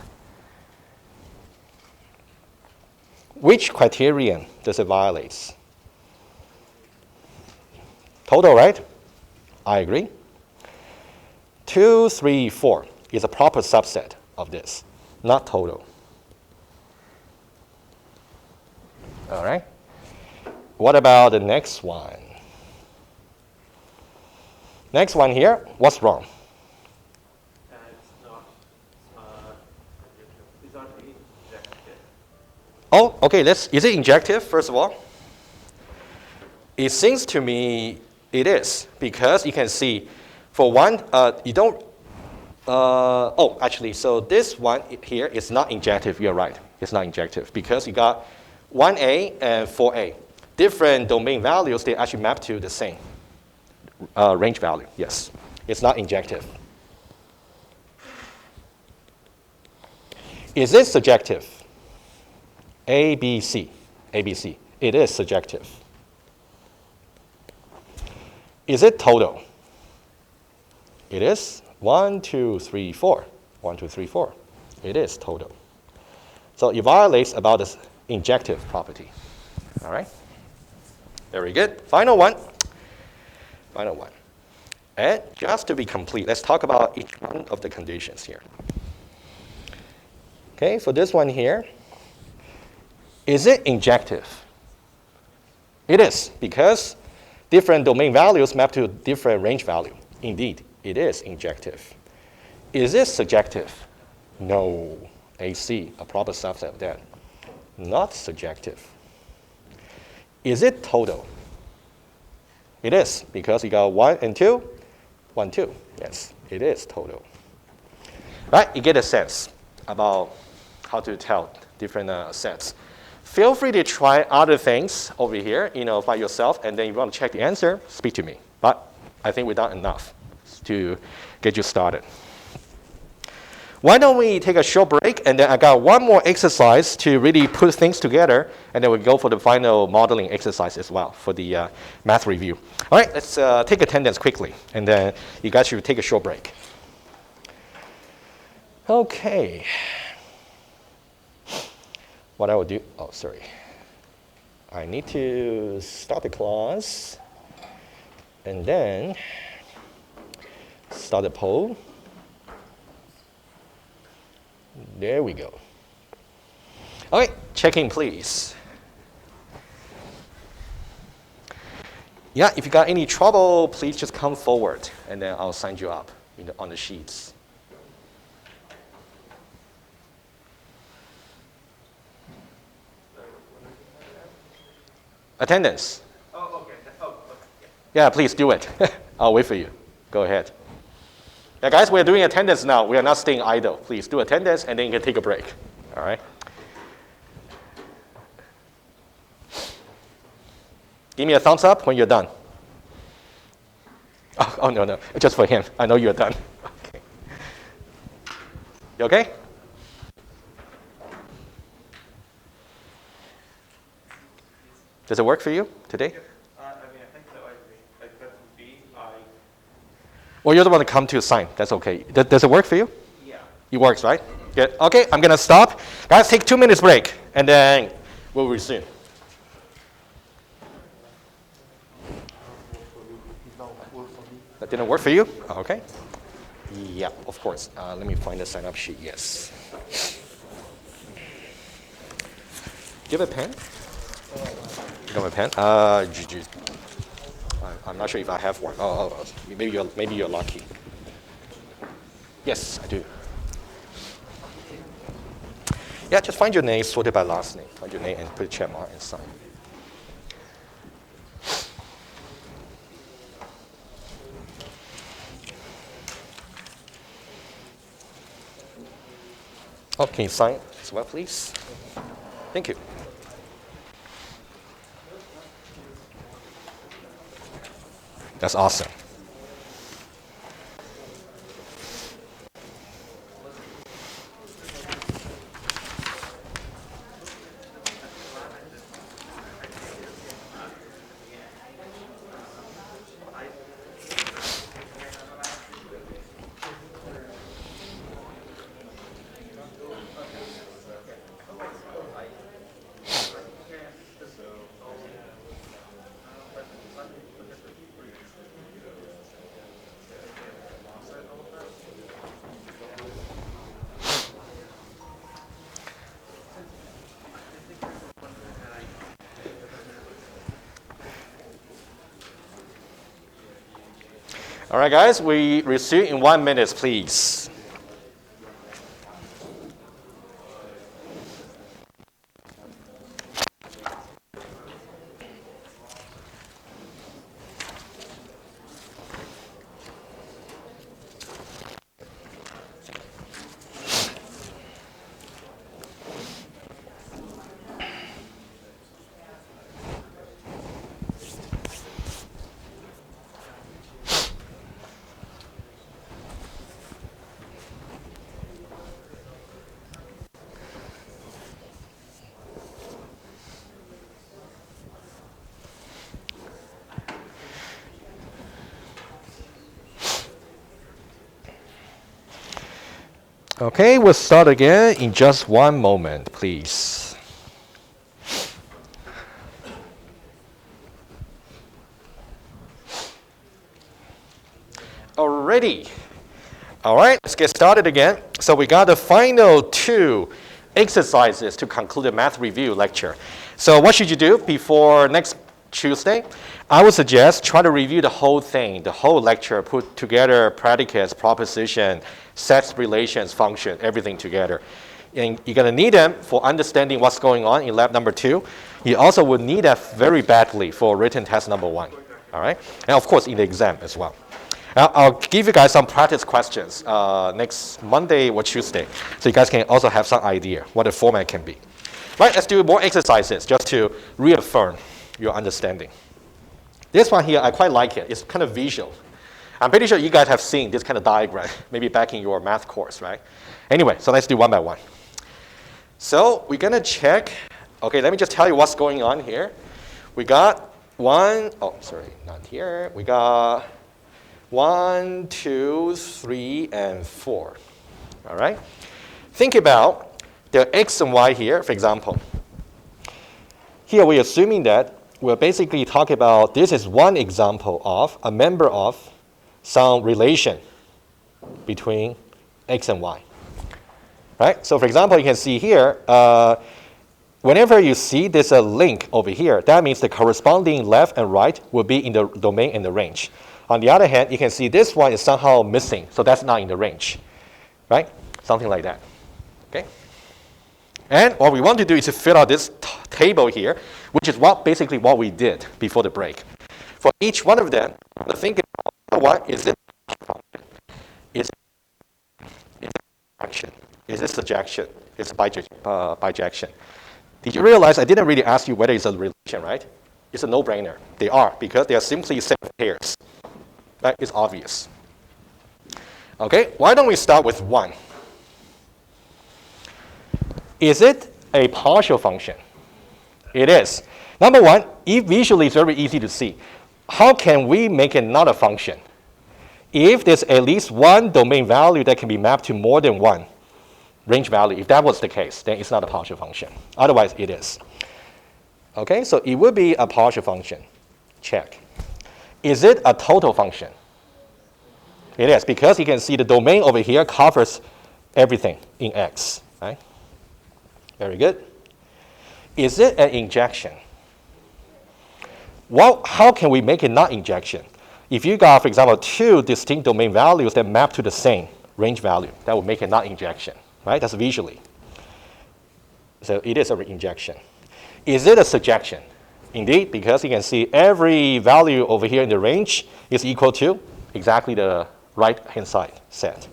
Speaker 1: Which criterion does it violate? Total, right? I agree. 2, 3, 4 is a proper subset of this, not total. All right? What about the next one? Next one here, what's wrong?
Speaker 3: It's not injective.
Speaker 1: Oh, okay, is it injective, first of all? It seems to me It is, because you can see for one, you don't, oh, actually, so this one here is not injective. You're right. It's not injective because you got 1A and 4A. Different domain values, they actually map to the same range value. Yes, it's not injective. Is it surjective? A, B, C. A, B, C. It is surjective. Is it total? It is 1, 2, 3, 4. 1, 2, 3, 4. It is total. So it violates about the injective property. All right? Very good. Final one. Final one. And just to be complete, let's talk about each one of the conditions here. Okay, for this one here, is it injective? It is, because different domain values map to different range value. Indeed, it is injective. Is it surjective? No. AC, a proper subset of that. Not surjective. Is it total? It is, because you got 1 and 2. 1, 2. Yes, it is total. Right, you get a sense about how to tell different sets. Feel free to try other things over here, by yourself, and then if you want to check the answer, speak to me. But I think we've done enough to get you started. Why don't we take a short break, and then I got one more exercise to really put things together, and then we'll go for the final modeling exercise as well for the math review. All right, let's take attendance quickly, and then you guys should take a short break. Okay. What I will do, oh, sorry. I need to start the class, and then start the poll. There we go. Okay, check in, please. Yeah, if you got any trouble, please just come forward, and then I'll sign you up on the sheets. Attendance.
Speaker 3: Oh, okay. Oh, okay.
Speaker 1: Yeah, please do it. I'll wait for you. Go ahead. Yeah, guys, we're doing attendance now. We are not staying idle. Please do attendance, and then you can take a break. All right? Give me a thumbs up when you're done. Oh, no. Just for him. I know you're done. Okay. You okay? Does it work for you today?
Speaker 3: I think so. I agree. Like, that would be,
Speaker 1: Well, you're the one to come to sign. That's okay. Does it work for you?
Speaker 3: yeah.
Speaker 1: It works, right? Good. Okay, I'm going to stop. Guys, take 2 minutes break, and then we'll resume. That didn't work for you? Okay. Yeah, of course. Let me find the sign-up sheet. Yes. Do you have a pen? You have a pen? I'm not sure if I have one. Oh, maybe you're lucky. Yes, I do. Yeah, just find your name sorted by last name. Find your name and put a check mark and sign. Oh, can you sign as well, please? Thank you. That's awesome. All right, guys, we resume in 1 minute, please. Okay, we'll start again in just one moment, please. Alrighty. All right, let's get started again. So we got the final 2 exercises to conclude the math review lecture. So what should you do before next Tuesday? I would suggest try to review the whole thing, the whole lecture, put together predicates, proposition, sets, relations, function, everything together. And you're going to need them for understanding what's going on in lab number 2. You also will need that very badly for written test number 1. All right? And of course in the exam as well. I'll give you guys some practice questions next Monday or Tuesday, so you guys can also have some idea what the format can be. Right, let's do more exercises just to reaffirm your understanding. This one here, I quite like it. It's kind of visual. I'm pretty sure you guys have seen this kind of diagram, maybe back in your math course, right? Anyway, so let's do one by one. So we're going to check. Okay, let me just tell you what's going on here. We got not here. We got 1, 2, 3, and 4. All right? Think about the x and y here, for example. Here we're assuming that we're basically talking about this is one example of a member of some relation between x and y. Right? So for example, you can see here, whenever you see there's a link over here, that means the corresponding left and right will be in the domain and the range. On the other hand, you can see this one is somehow missing, so that's not in the range, right? Something like that, okay? And what we want to do is to fill out this table here, which is basically what we did before the break. For each one of them, the thinking about what is it function? Is it action? Is it surjection? Is it bijection? Did you realize I didn't really ask you whether it's a relation, right? It's a no-brainer. They are, because they are simply set of pairs. That is obvious. Okay, why don't we start with 1? Is it a partial function? It is. Number 1, visually it's very easy to see. How can we make it not a function? If there's at least one domain value that can be mapped to more than one range value, if that was the case, then it's not a partial function. Otherwise, it is. Okay, so it would be a partial function. Check. Is it a total function? It is, because you can see the domain over here covers everything in X. Right? Very good. Is it an injection? Well, how can we make it not injection? If you got, for example, 2 distinct domain values that map to the same range value, that would make it not injection. Right? That's visually. So it is an injection. Is it a surjection? Indeed, because you can see every value over here in the range is equal to exactly the right-hand side set.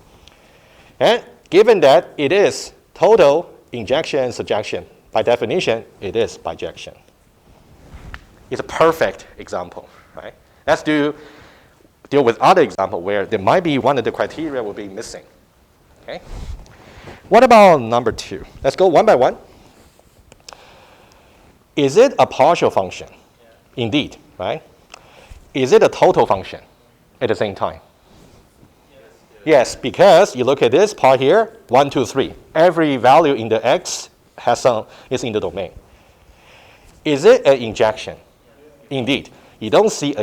Speaker 1: And given that it is total injection and surjection, by definition, it is bijection. It's a perfect example, right? Let's deal with other example where there might be one of the criteria will be missing. Okay? What about number 2? Let's go one by one. Is it a partial function? Yeah. Indeed, right? Is it a total function at the same time? Yes, because you look at this part here, 1, 2, 3. Every value in the X is in the domain. Is it an injection? Indeed. You don't see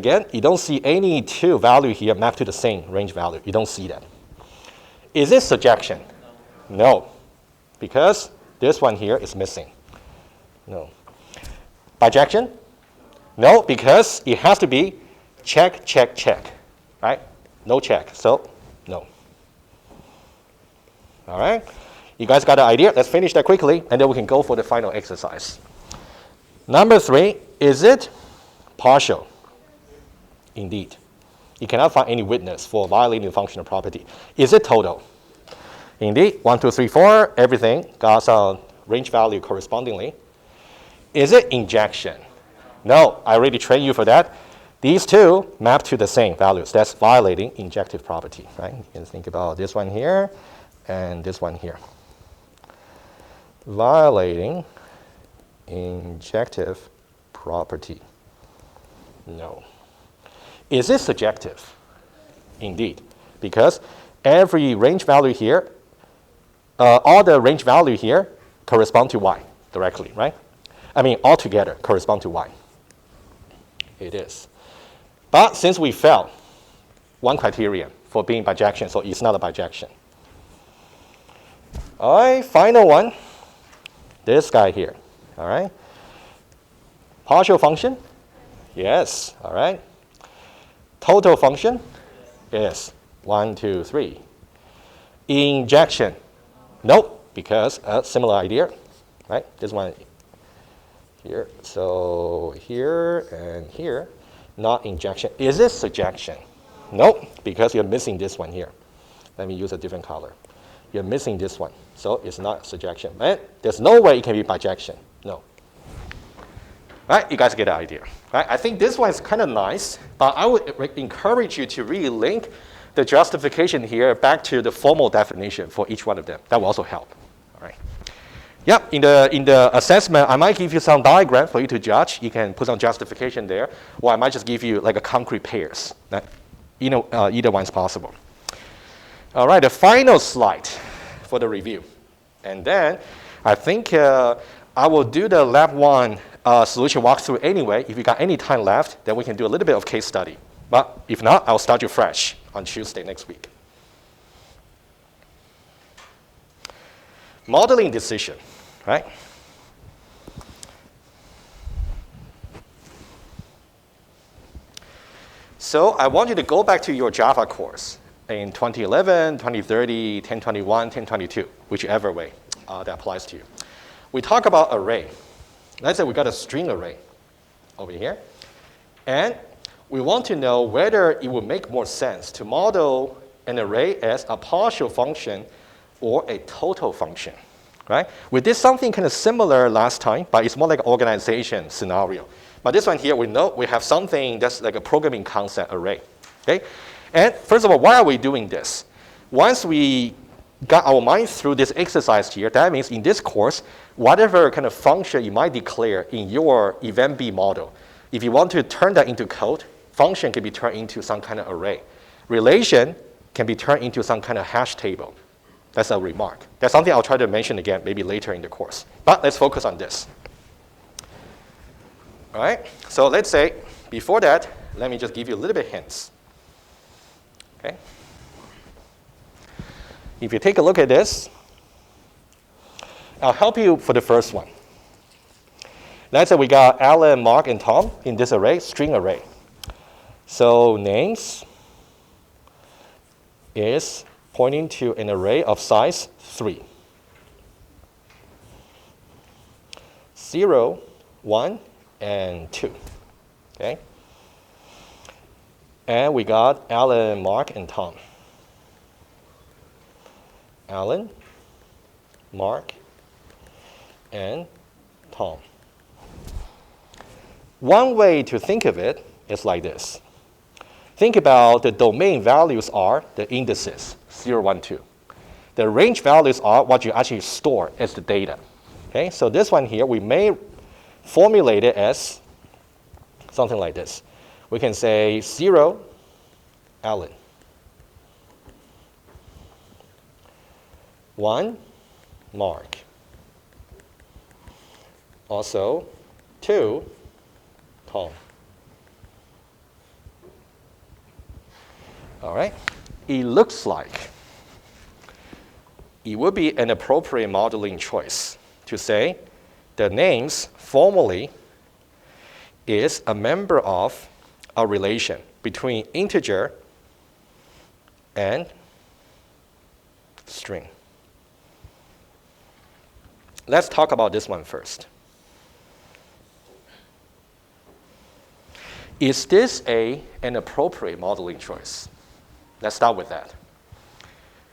Speaker 1: any 2 value here mapped to the same range value. You don't see that. Is it surjection? No, because this one here is missing. No. Bijection? No, because it has to be check, check, check, right? No check, so no. All right, you guys got the idea? Let's finish that quickly, and then we can go for the final exercise. Number 3, is it partial? Indeed. You cannot find any witness for violating the functional property. Is it total? Indeed, 1, 2, 3, 4, everything got some range value correspondingly. Is it injection? No, I already trained you for that. These 2 map to the same values. That's violating injective property, right? You can think about this one here and this one here. Violating injective property. No. Is it surjective? Indeed, because every range value here all the range value here correspond to y directly, right? I mean, all together correspond to y. It is. But since we failed one criterion for being bijection, so it's not a bijection. All right, final one, this guy here, all right? Partial function? Yes, all right. Total function? Yes, 1, 2, 3. Injection? Nope, because a similar idea, right? This one here, so here and here, not injection. Is it surjection? Nope, because you're missing this one here. Let me use a different color. You're missing this one, so it's not surjection. And there's no way it can be bijection, no. Right, you guys get the idea. Right? I think this one is kind of nice, but I would encourage you to really link the justification here back to the formal definition for each one of them. That will also help. All right. Yep, in the assessment, I might give you some diagram for you to judge. You can put some justification there, or I might just give you like a concrete pairs. That, you know, either one is possible. All right, the final slide for the review. And then I think I will do the lab 1 solution walkthrough anyway. If you got any time left, then we can do a little bit of case study. But if not, I'll start you fresh on Tuesday next week. Modeling decision, right? So I want you to go back to your Java course in 2011, 2030, 1021, 1022, whichever way that applies to you. We talk about array. Let's say we got a string array over here. And we want to know whether it would make more sense to model an array as a partial function or a total function, right? We did something kind of similar last time, but it's more like an organization scenario. But this one here, we know we have something that's like a programming concept array, okay? And first of all, why are we doing this? Once we got our mind through this exercise here, that means in this course, whatever kind of function you might declare in your event B model, if you want to turn that into code, function can be turned into some kind of array. Relation can be turned into some kind of hash table. That's a remark. That's something I'll try to mention again, maybe later in the course. But let's focus on this. All right, so let's say, before that, let me just give you a little bit hints. Okay. If you take a look at this, I'll help you for the first one. Let's say we got Alan, Mark, and Tom in this array, string array. So names is pointing to an array of size 3. 0, 1, and 2. Okay? And we got Alan, Mark, and Tom. Alan, Mark, and Tom. One way to think of it is like this. Think about the domain values are the indices, 0, 1, 2. The range values are what you actually store as the data. Okay, so this one here, we may formulate it as something like this. We can say 0, Alan. 1, Mark. Also, 2, Tom. All right, it looks like it would be an appropriate modeling choice to say the names formally is a member of a relation between integer and string. Let's talk about this one first. Is this an appropriate modeling choice? Let's start with that.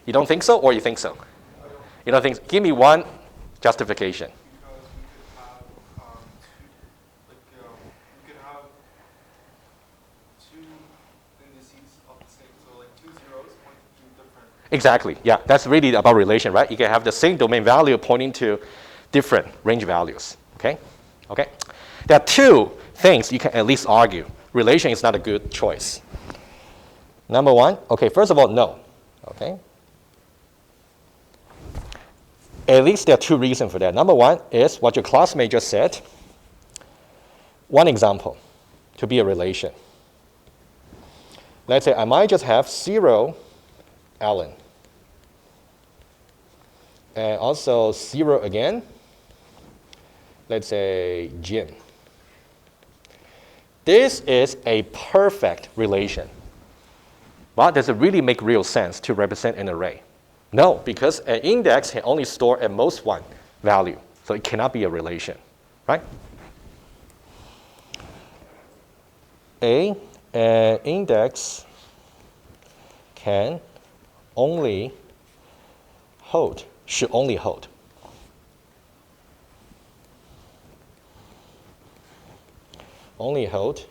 Speaker 1: You don't think so, or you think so? You don't think so? Give me one justification.
Speaker 3: Because we could have two indices of the same, so like 2 zeros point to different.
Speaker 1: Exactly, yeah, that's really about relation, right? You can have the same domain value pointing to different range values, okay? Okay. There are two things you can at least argue. Relation is not a good choice. Number one, okay, first of all, no, okay? At least there are two reasons for that. Number one is what your classmate just said. One example to be a relation. Let's say I might just have 0 Alan. And also 0 again. Let's say Jim. This is a perfect relation. But does it really make real sense to represent an array? No, because an index can only store at most one value. So it cannot be a relation, right? An index can only hold, should only hold. Only hold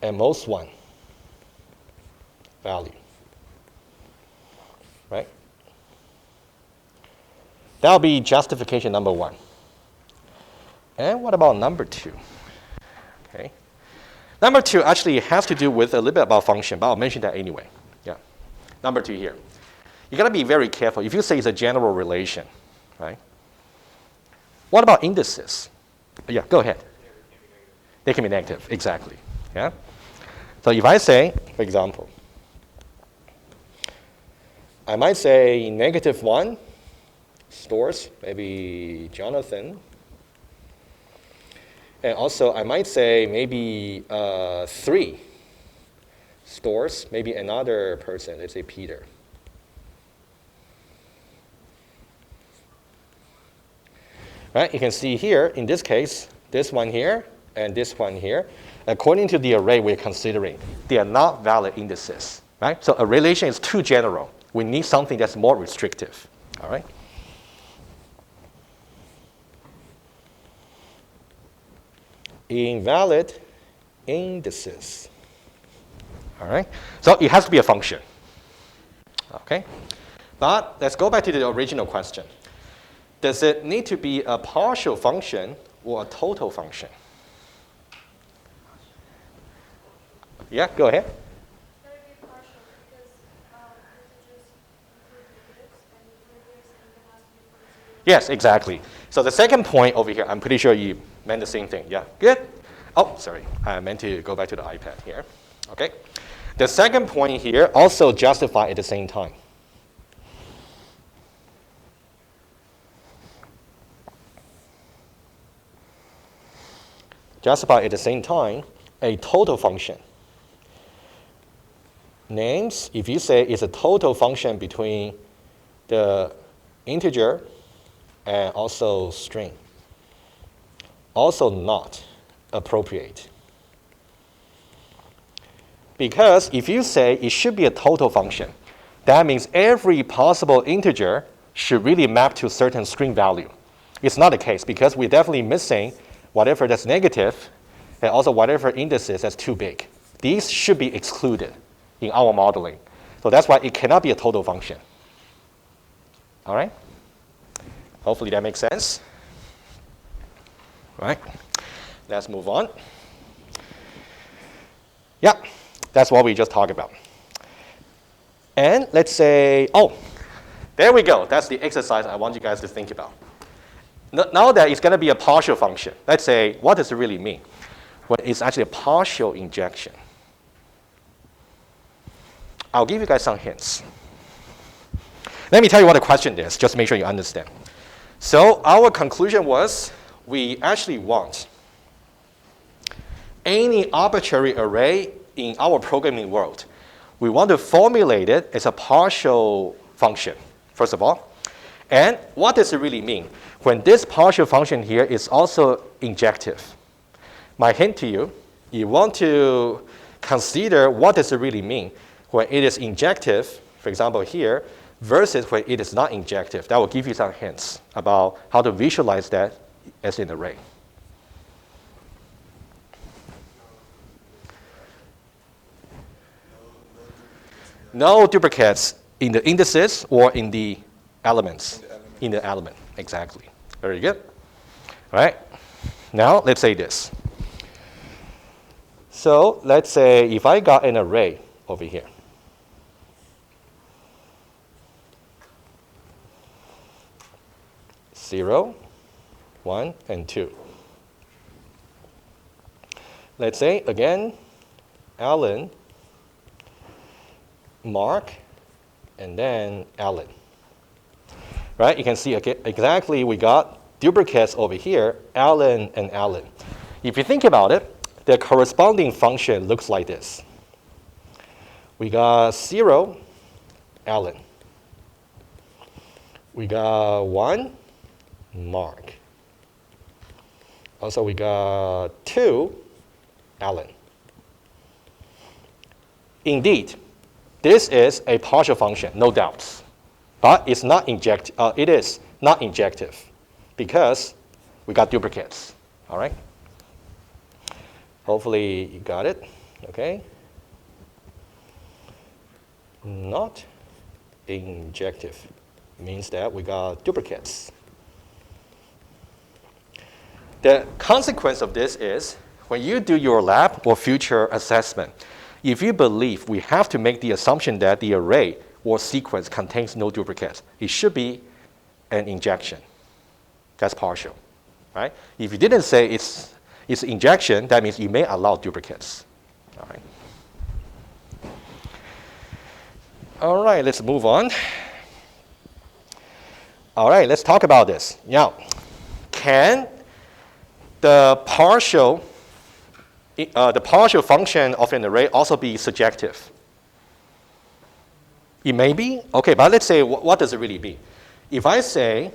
Speaker 1: at most one value. Right? That'll be justification number one. And what about number two? Okay. Number two actually has to do with a little bit about function, but I'll mention that anyway. Yeah. Number two here. You gotta be very careful. If you say it's a general relation, right? What about indices? Yeah, go ahead. They can be negative, exactly. Yeah. So if I say, for example, I might say -1 stores maybe Jonathan. And also I might say maybe 3 stores maybe another person, let's say Peter. Right? You can see here, in this case, this one here and this one here, according to the array we're considering, they are not valid indices. Right? So a relation is too general. We need something that's more restrictive, all right? Invalid indices, all right? So it has to be a function, okay? But let's go back to the original question. Does it need to be a partial function or a total function? Yeah, go ahead. Yes, exactly. So the second point over here, I'm pretty sure you meant the same thing. Yeah, good. Oh, sorry. I meant to go back to the iPad here. Okay. The second point here also justify at the same time. Justify at the same time a total function. Names, if you say it's a total function between the integer and also string. Also not appropriate. Because if you say it should be a total function, that means every possible integer should really map to a certain string value. It's not the case because we're definitely missing whatever that's negative and also whatever indices that's too big. These should be excluded in our modeling. So that's why it cannot be a total function. All right? Hopefully that makes sense. All right, let's move on. Yeah, that's what we just talked about. And let's say, oh, there we go. That's the exercise I want you guys to think about. Now that it's going to be a partial function, let's say, what does it really mean? Well, it's actually a partial injection. I'll give you guys some hints. Let me tell you what the question is, just to make sure you understand. So our conclusion was we actually want any arbitrary array in our programming world. We want to formulate it as a partial function, first of all. And what does it really mean? When this partial function here is also injective. My hint to you, you want to consider what does it really mean when it is injective, for example here, versus when it is not injective. That will give you some hints about how to visualize that as an array. No duplicates in the indices or in the elements. In the element, exactly. Very good. All right. Now let's say this. So let's say if I got an array over here. 0, 1, and 2. Let's say, again, Alan, Mark, and then Alan. Right? You can see exactly we got duplicates over here, Alan and Alan. If you think about it, the corresponding function looks like this. We got 0, Alan. We got 1, Mark. Also, we got 2, Alan. Indeed, this is a partial function, no doubts. But it's not it is not injective because we got duplicates. All right? Hopefully you got it. Okay? Not injective means that we got duplicates. The consequence of this is when you do your lab or future assessment, if you believe we have to make the assumption that the array or sequence contains no duplicates, it should be an injection. That's partial, right? If you didn't say it's injection, that means you may allow duplicates. All right. All right, let's move on. All right, let's talk about this. Now, can the partial function of an array also be surjective? It may be. Okay, but let's say, what does it really mean? If I say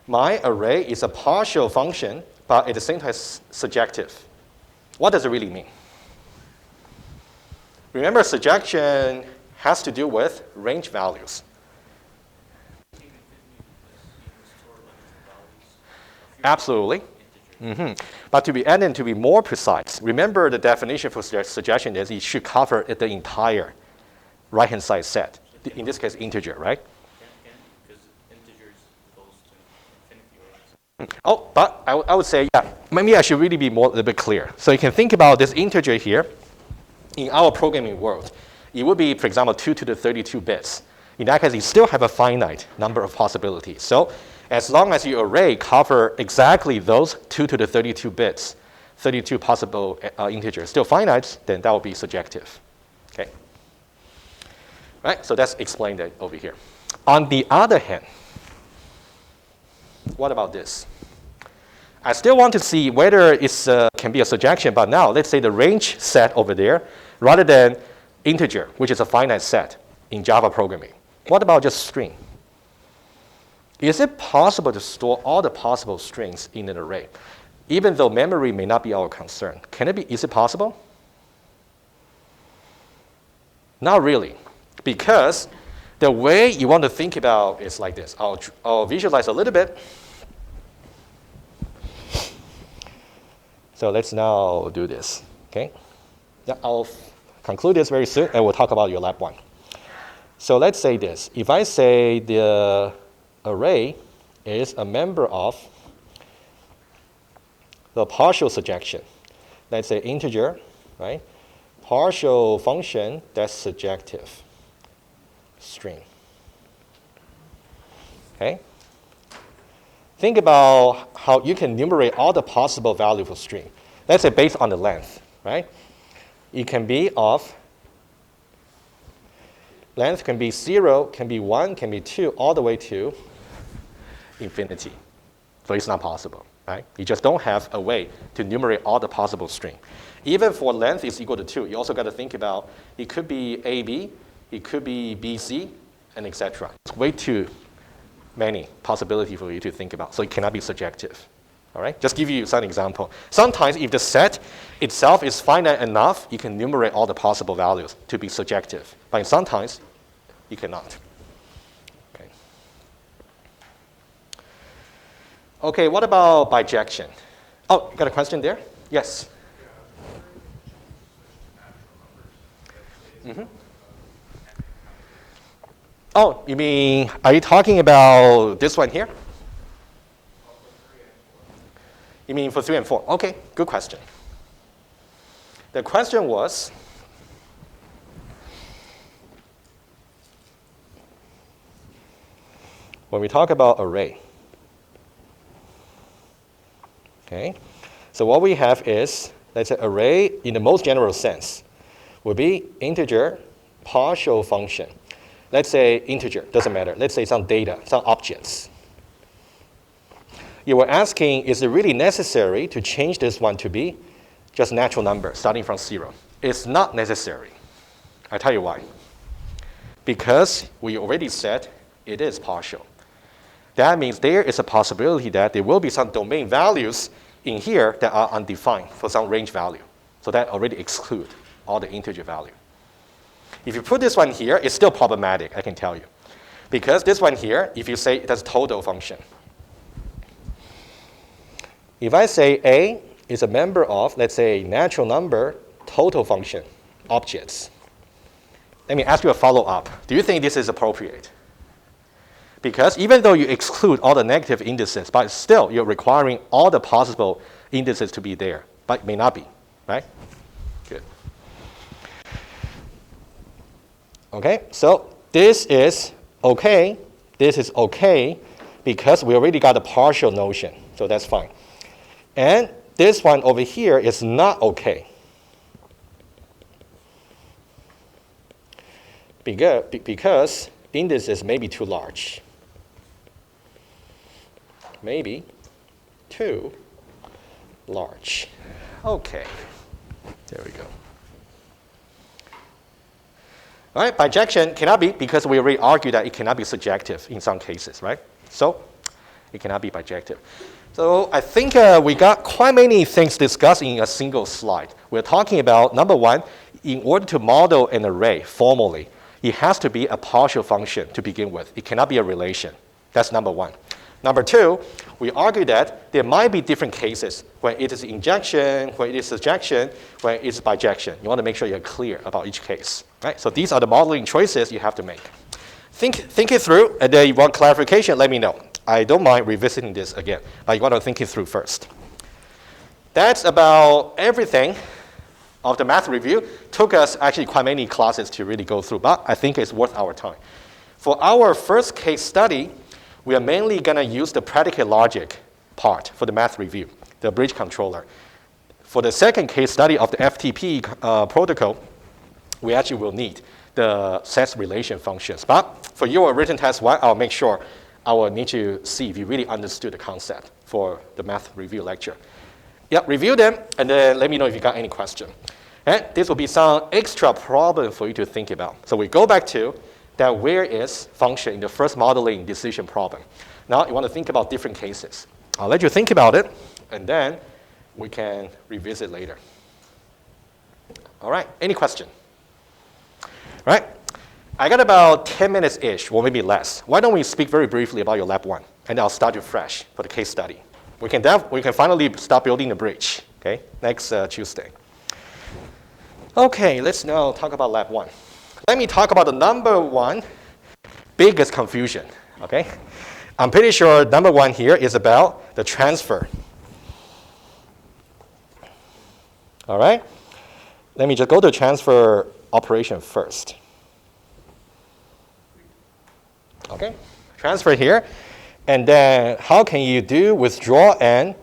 Speaker 1: my array is a partial function, but at the same time surjective, what does it really mean? Remember, surjection has to do with range values. Absolutely. But to be more precise, remember the definition for surjection is it should cover the entire right-hand side set. In this case, integer, right?
Speaker 5: Because integers goes to infinity.
Speaker 1: Oh, but I would say, yeah, maybe I should really be a little bit clear. So you can think about this integer here. In our programming world, it would be, for example, 2 to the 32 bits. In that case, you still have a finite number of possibilities. So as long as your array cover exactly those 2 to the 32 bits, 32 possible integers, still finite, then that will be surjective. Okay? Right? So that's explained over here. On the other hand, what about this? I still want to see whether it can be a surjection, but now let's say the range set over there, rather than integer, which is a finite set in Java programming. What about just string? Is it possible to store all the possible strings in an array? Even though memory may not be our concern. Is it possible? Not really. Because the way you want to think about is like this. I'll visualize a little bit. So let's now do this. Okay? I'll conclude this very soon, and we'll talk about your lab 1. So let's say this. If I say the array is a member of the partial surjection, let's say integer, right? Partial function that's surjective. String. Okay? Think about how you can enumerate all the possible values for string. Let's say based on the length, right? It can be of, length can be 0, can be 1, can be 2, all the way to infinity. So it's not possible, right? You just don't have a way to enumerate all the possible string. Even for length is equal to 2, you also got to think about it could be AB, it could be BC, and etc. It's way too many possibilities for you to think about, so it cannot be surjective. All right? Just give you some example. Sometimes if the set itself is finite enough, you can enumerate all the possible values to be surjective. But sometimes you cannot. Okay. Okay, what about bijection? Oh, you got a question there? Yes. Oh, you mean, are you talking about this one here? You mean for 3 and 4? Okay, good question. The question was, when we talk about array, Okay? So what we have is, let's say array in the most general sense will be integer partial function. Let's say integer, doesn't matter. Let's say some data, some objects. You were asking, is it really necessary to change this one to be just natural number starting from 0? It's not necessary. I'll tell you why. Because we already said it is partial. That means there is a possibility that there will be some domain values in here that are undefined for some range value. So that already excludes all the integer value. If you put this one here, it's still problematic, I can tell you. Because this one here, if you say that's total function. If I say A is a member of, let's say, natural number total function objects, let me ask you a follow-up. Do you think this is appropriate? Because even though you exclude all the negative indices, but still you're requiring all the possible indices to be there, but it may not be, right? Good. Okay, so this is okay. This is okay because we already got a partial notion, so that's fine. And this one over here is not okay. Because indices may be too large. Maybe too large. Okay, there we go. All right, bijection cannot be because we already argued that it cannot be surjective in some cases, right? So it cannot be bijective. So I think we got quite many things discussed in a single slide. We're talking about, number one, in order to model an array formally, it has to be a partial function to begin with. It cannot be a relation. That's number one. Number two, we argue that there might be different cases when it is injection, when it is surjection, when it is bijection. You want to make sure you're clear about each case. Right? So these are the modeling choices you have to make. Think it through, and then you want clarification, let me know. I don't mind revisiting this again, but you want to think it through first. That's about everything of the math review. Took us actually quite many classes to really go through, but I think it's worth our time. For our first case study, we are mainly going to use the predicate logic part for the math review, the bridge controller. For the second case study of the FTP protocol, we actually will need the sets relation functions. But for your written test one, I'll make sure I will need to see if you really understood the concept for the math review lecture. Yeah, review them, and then let me know if you got any question. And this will be some extra problem for you to think about. So we go back to that where is function in the first modeling decision problem. Now you want to think about different cases. I'll let you think about it, and then we can revisit later. All right, any question? All right, I got about 10 minutes-ish, or maybe less. Why don't we speak very briefly about your lab 1, and I'll start you fresh for the case study. We can finally start building the bridge, okay, next Tuesday. Okay, let's now talk about lab 1. Let me talk about the number one biggest confusion, okay? I'm pretty sure number one here is about the transfer. All right? Let me just go to transfer operation first. Okay, transfer here. And then how can you do withdraw and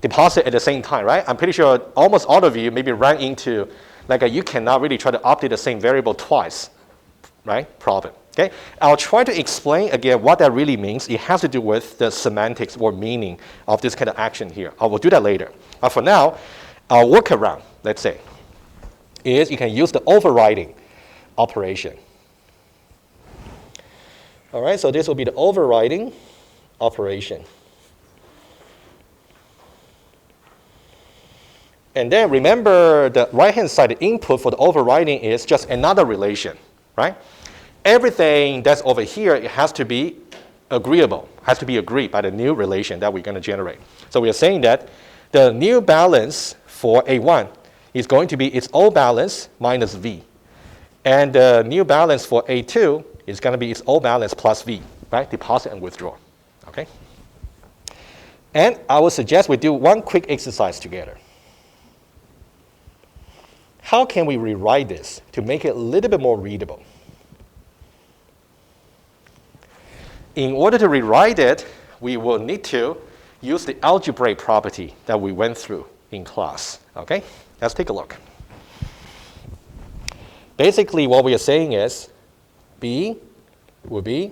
Speaker 1: deposit at the same time, right? I'm pretty sure almost all of you maybe ran into you cannot really try to update the same variable twice, right? Problem, okay? I'll try to explain again what that really means. It has to do with the semantics or meaning of this kind of action here. I will do that later. But for now, our workaround, let's say, is you can use the overriding operation. All right, so this will be the overriding operation. And then remember the right-hand side, the input for the overriding is just another relation, right? Everything that's over here, it has to be agreeable, has to be agreed by the new relation that we're going to generate. So we are saying that the new balance for A1 is going to be its O balance minus V. And the new balance for A2 is going to be its O balance plus V, right? Deposit and withdraw, okay? And I would suggest we do one quick exercise together. How can we rewrite this to make it a little bit more readable? In order to rewrite it, we will need to use the algebraic property that we went through in class. Okay, let's take a look. Basically, what we are saying is B will be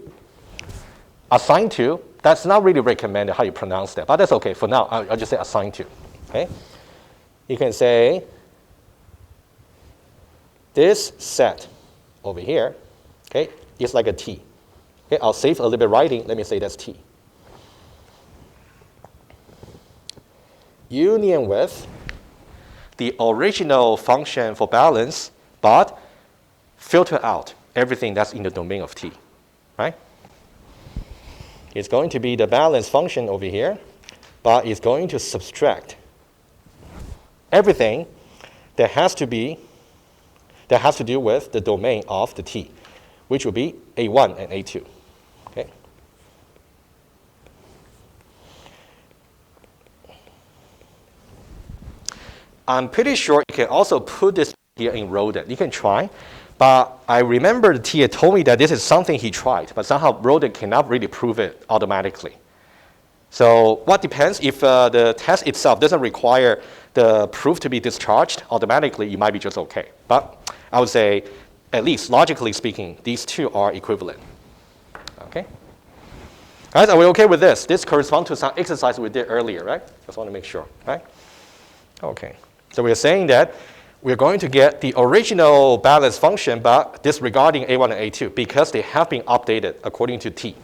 Speaker 1: assigned to. That's not really recommended how you pronounce that, but that's okay. For now, I'll just say assigned to. Okay, you can say this set over here, okay, is like a T. Okay, I'll save a little bit writing. Let me say that's T. Union with the original function for balance, but filter out everything that's in the domain of T, right? It's going to be the balance function over here, but it's going to subtract everything that has to do with the domain of the T, which will be A1 and A2. Okay. I'm pretty sure you can also put this here in Rodin. You can try, but I remember the TA told me that this is something he tried, but somehow Rodin cannot really prove it automatically. So what depends, if the test itself doesn't require the proof to be discharged automatically, you might be just okay. But I would say, at least logically speaking, these two are equivalent. Okay? Guys, are we okay with this? This corresponds to some exercise we did earlier, right? Just want to make sure, right? Okay. So we're saying that we're going to get the original balance function, but disregarding A1 and A2 because they have been updated according to T.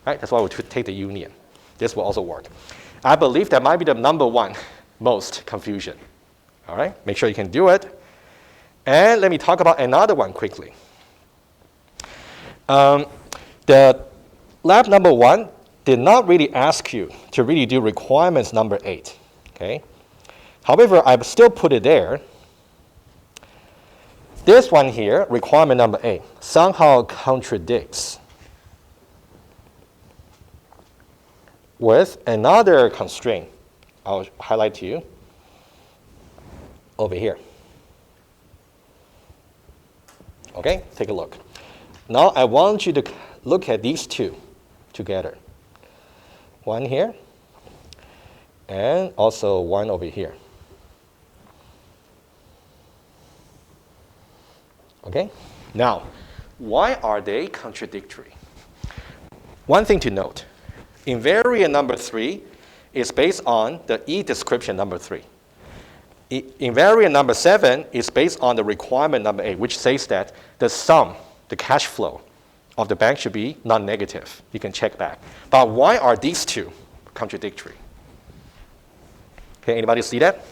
Speaker 1: Right? That's why we take the union. This will also work. I believe that might be the number one most confusion. All right? Make sure you can do it. And let me talk about another one quickly. The lab number 1 did not really ask you to really do requirements number 8. Okay? However, I still put it there. This one here, requirement number 8, somehow contradicts with another constraint I'll highlight to you over here. Okay, take a look. Now I want you to look at these two together. One here, and also one over here. Okay? Now, why are they contradictory? One thing to note, invariant number 3 is based on the E description number 3. Invariant number 7 is based on the requirement number 8, which says that the sum, the cash flow of the bank should be non-negative. You can check back. But why are these two contradictory? Okay, anybody see that?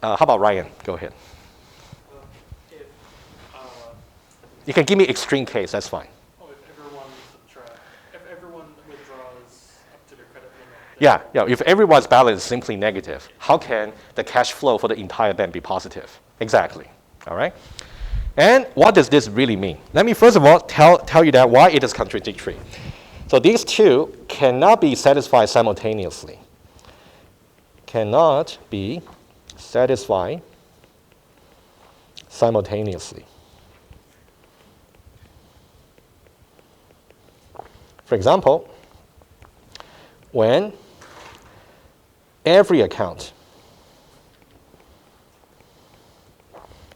Speaker 1: How about Ryan? Go ahead.
Speaker 2: If,
Speaker 1: You can give me extreme case, that's fine.
Speaker 2: if everyone withdraws up to their credit limit.
Speaker 1: Yeah, if everyone's balance is simply negative, how can the cash flow for the entire bank be positive? Exactly, all right? And what does this really mean? Let me first of all tell you that why it is contradictory. So these two cannot be satisfied simultaneously. Cannot be satisfied simultaneously. For example, when every account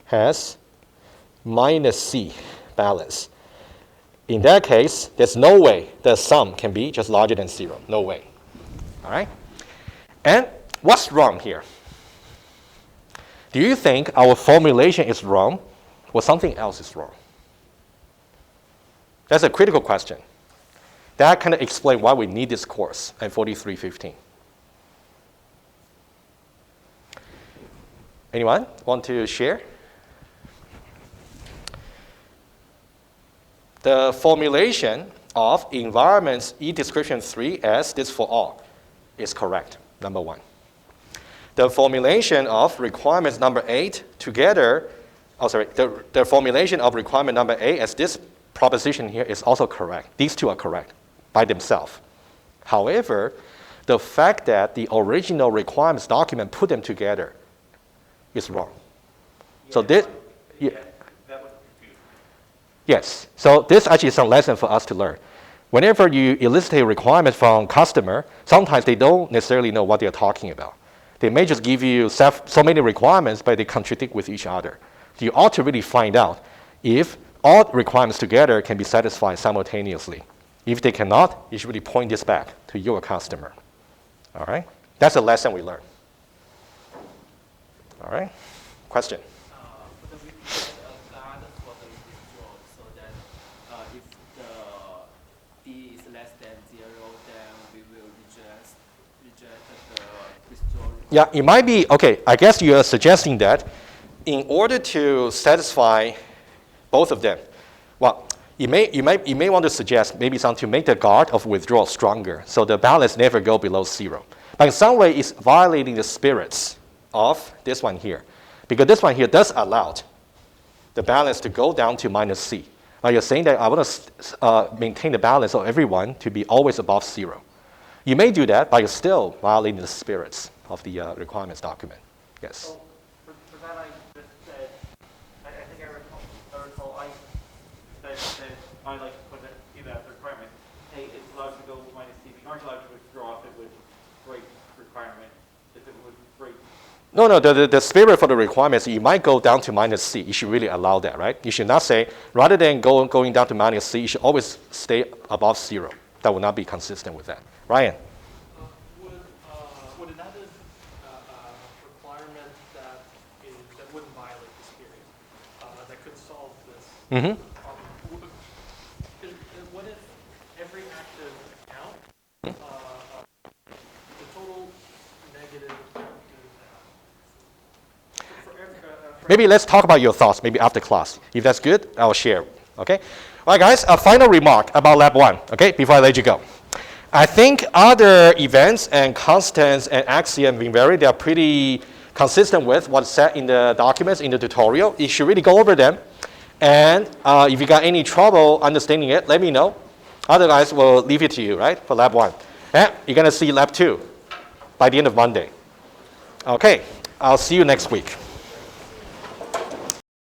Speaker 1: has minus C balance, in that case, there's no way the sum can be just larger than 0. No way. All right? And what's wrong here? Do you think our formulation is wrong or something else is wrong? That's a critical question. That kind of explains why we need this course at 4315. Anyone want to share? The formulation of environments E description 3 as this for all is correct, number 1. The formulation of requirements number 8 together, the formulation of requirement number 8 as this proposition here is also correct. These two are correct by themselves. However, the fact that the original requirements document put them together is wrong. So this,
Speaker 5: that would confuse me.
Speaker 1: Yes. So this actually is a lesson for us to learn. Whenever you elicit a requirement from customer, sometimes they don't necessarily know what they're talking about. They may just give you so many requirements, but they contradict with each other. So you ought to really find out if all requirements together can be satisfied simultaneously. If they cannot, you should really point this back to your customer. All right? That's a lesson we learned. All right? Question?
Speaker 5: For the guard for the withdrawal, so that if the D is less than 0, then we will reject the withdrawal.
Speaker 1: Yeah, it might be, okay, I guess you are suggesting that in order to satisfy both of them, well, you may want to suggest maybe something to make the guard of withdrawal stronger, so the balance never go below 0. But in some way, it's violating the spirits of this one here, because this one here does allow the balance to go down to minus C. Now you're saying that I want to maintain the balance of everyone to be always above 0. You may do that, but you're still violating the spirits of the requirements document. Yes.
Speaker 2: So for that, I just said, I think I recall I said I like to put it either as a requirement. Hey, it's allowed to go minus C. We aren't allowed to withdraw if it would break requirement. If it would break.
Speaker 1: No, the spirit for the requirements, you might go down to minus C. You should really allow that, right? You should not say, rather than going down to minus C, you should always stay above 0. That would not be consistent with that. Ryan?
Speaker 2: Would another requirement that wouldn't violate the spirit, that could solve this
Speaker 1: Mm-hmm.
Speaker 2: problem, what if every active count, the total negative for every,
Speaker 1: Maybe let's talk about your thoughts, maybe after class. If that's good, I'll share. Okay? All right, guys, a final remark about Lab 1, okay, before I let you go. I think other events and constants and axiom invariant, they are pretty consistent with what's said in the documents, in the tutorial. You should really go over them. And if you got any trouble understanding it, let me know. Otherwise, we'll leave it to you, right, for Lab 1. And you're going to see Lab 2 by the end of Monday. Okay, I'll see you next week.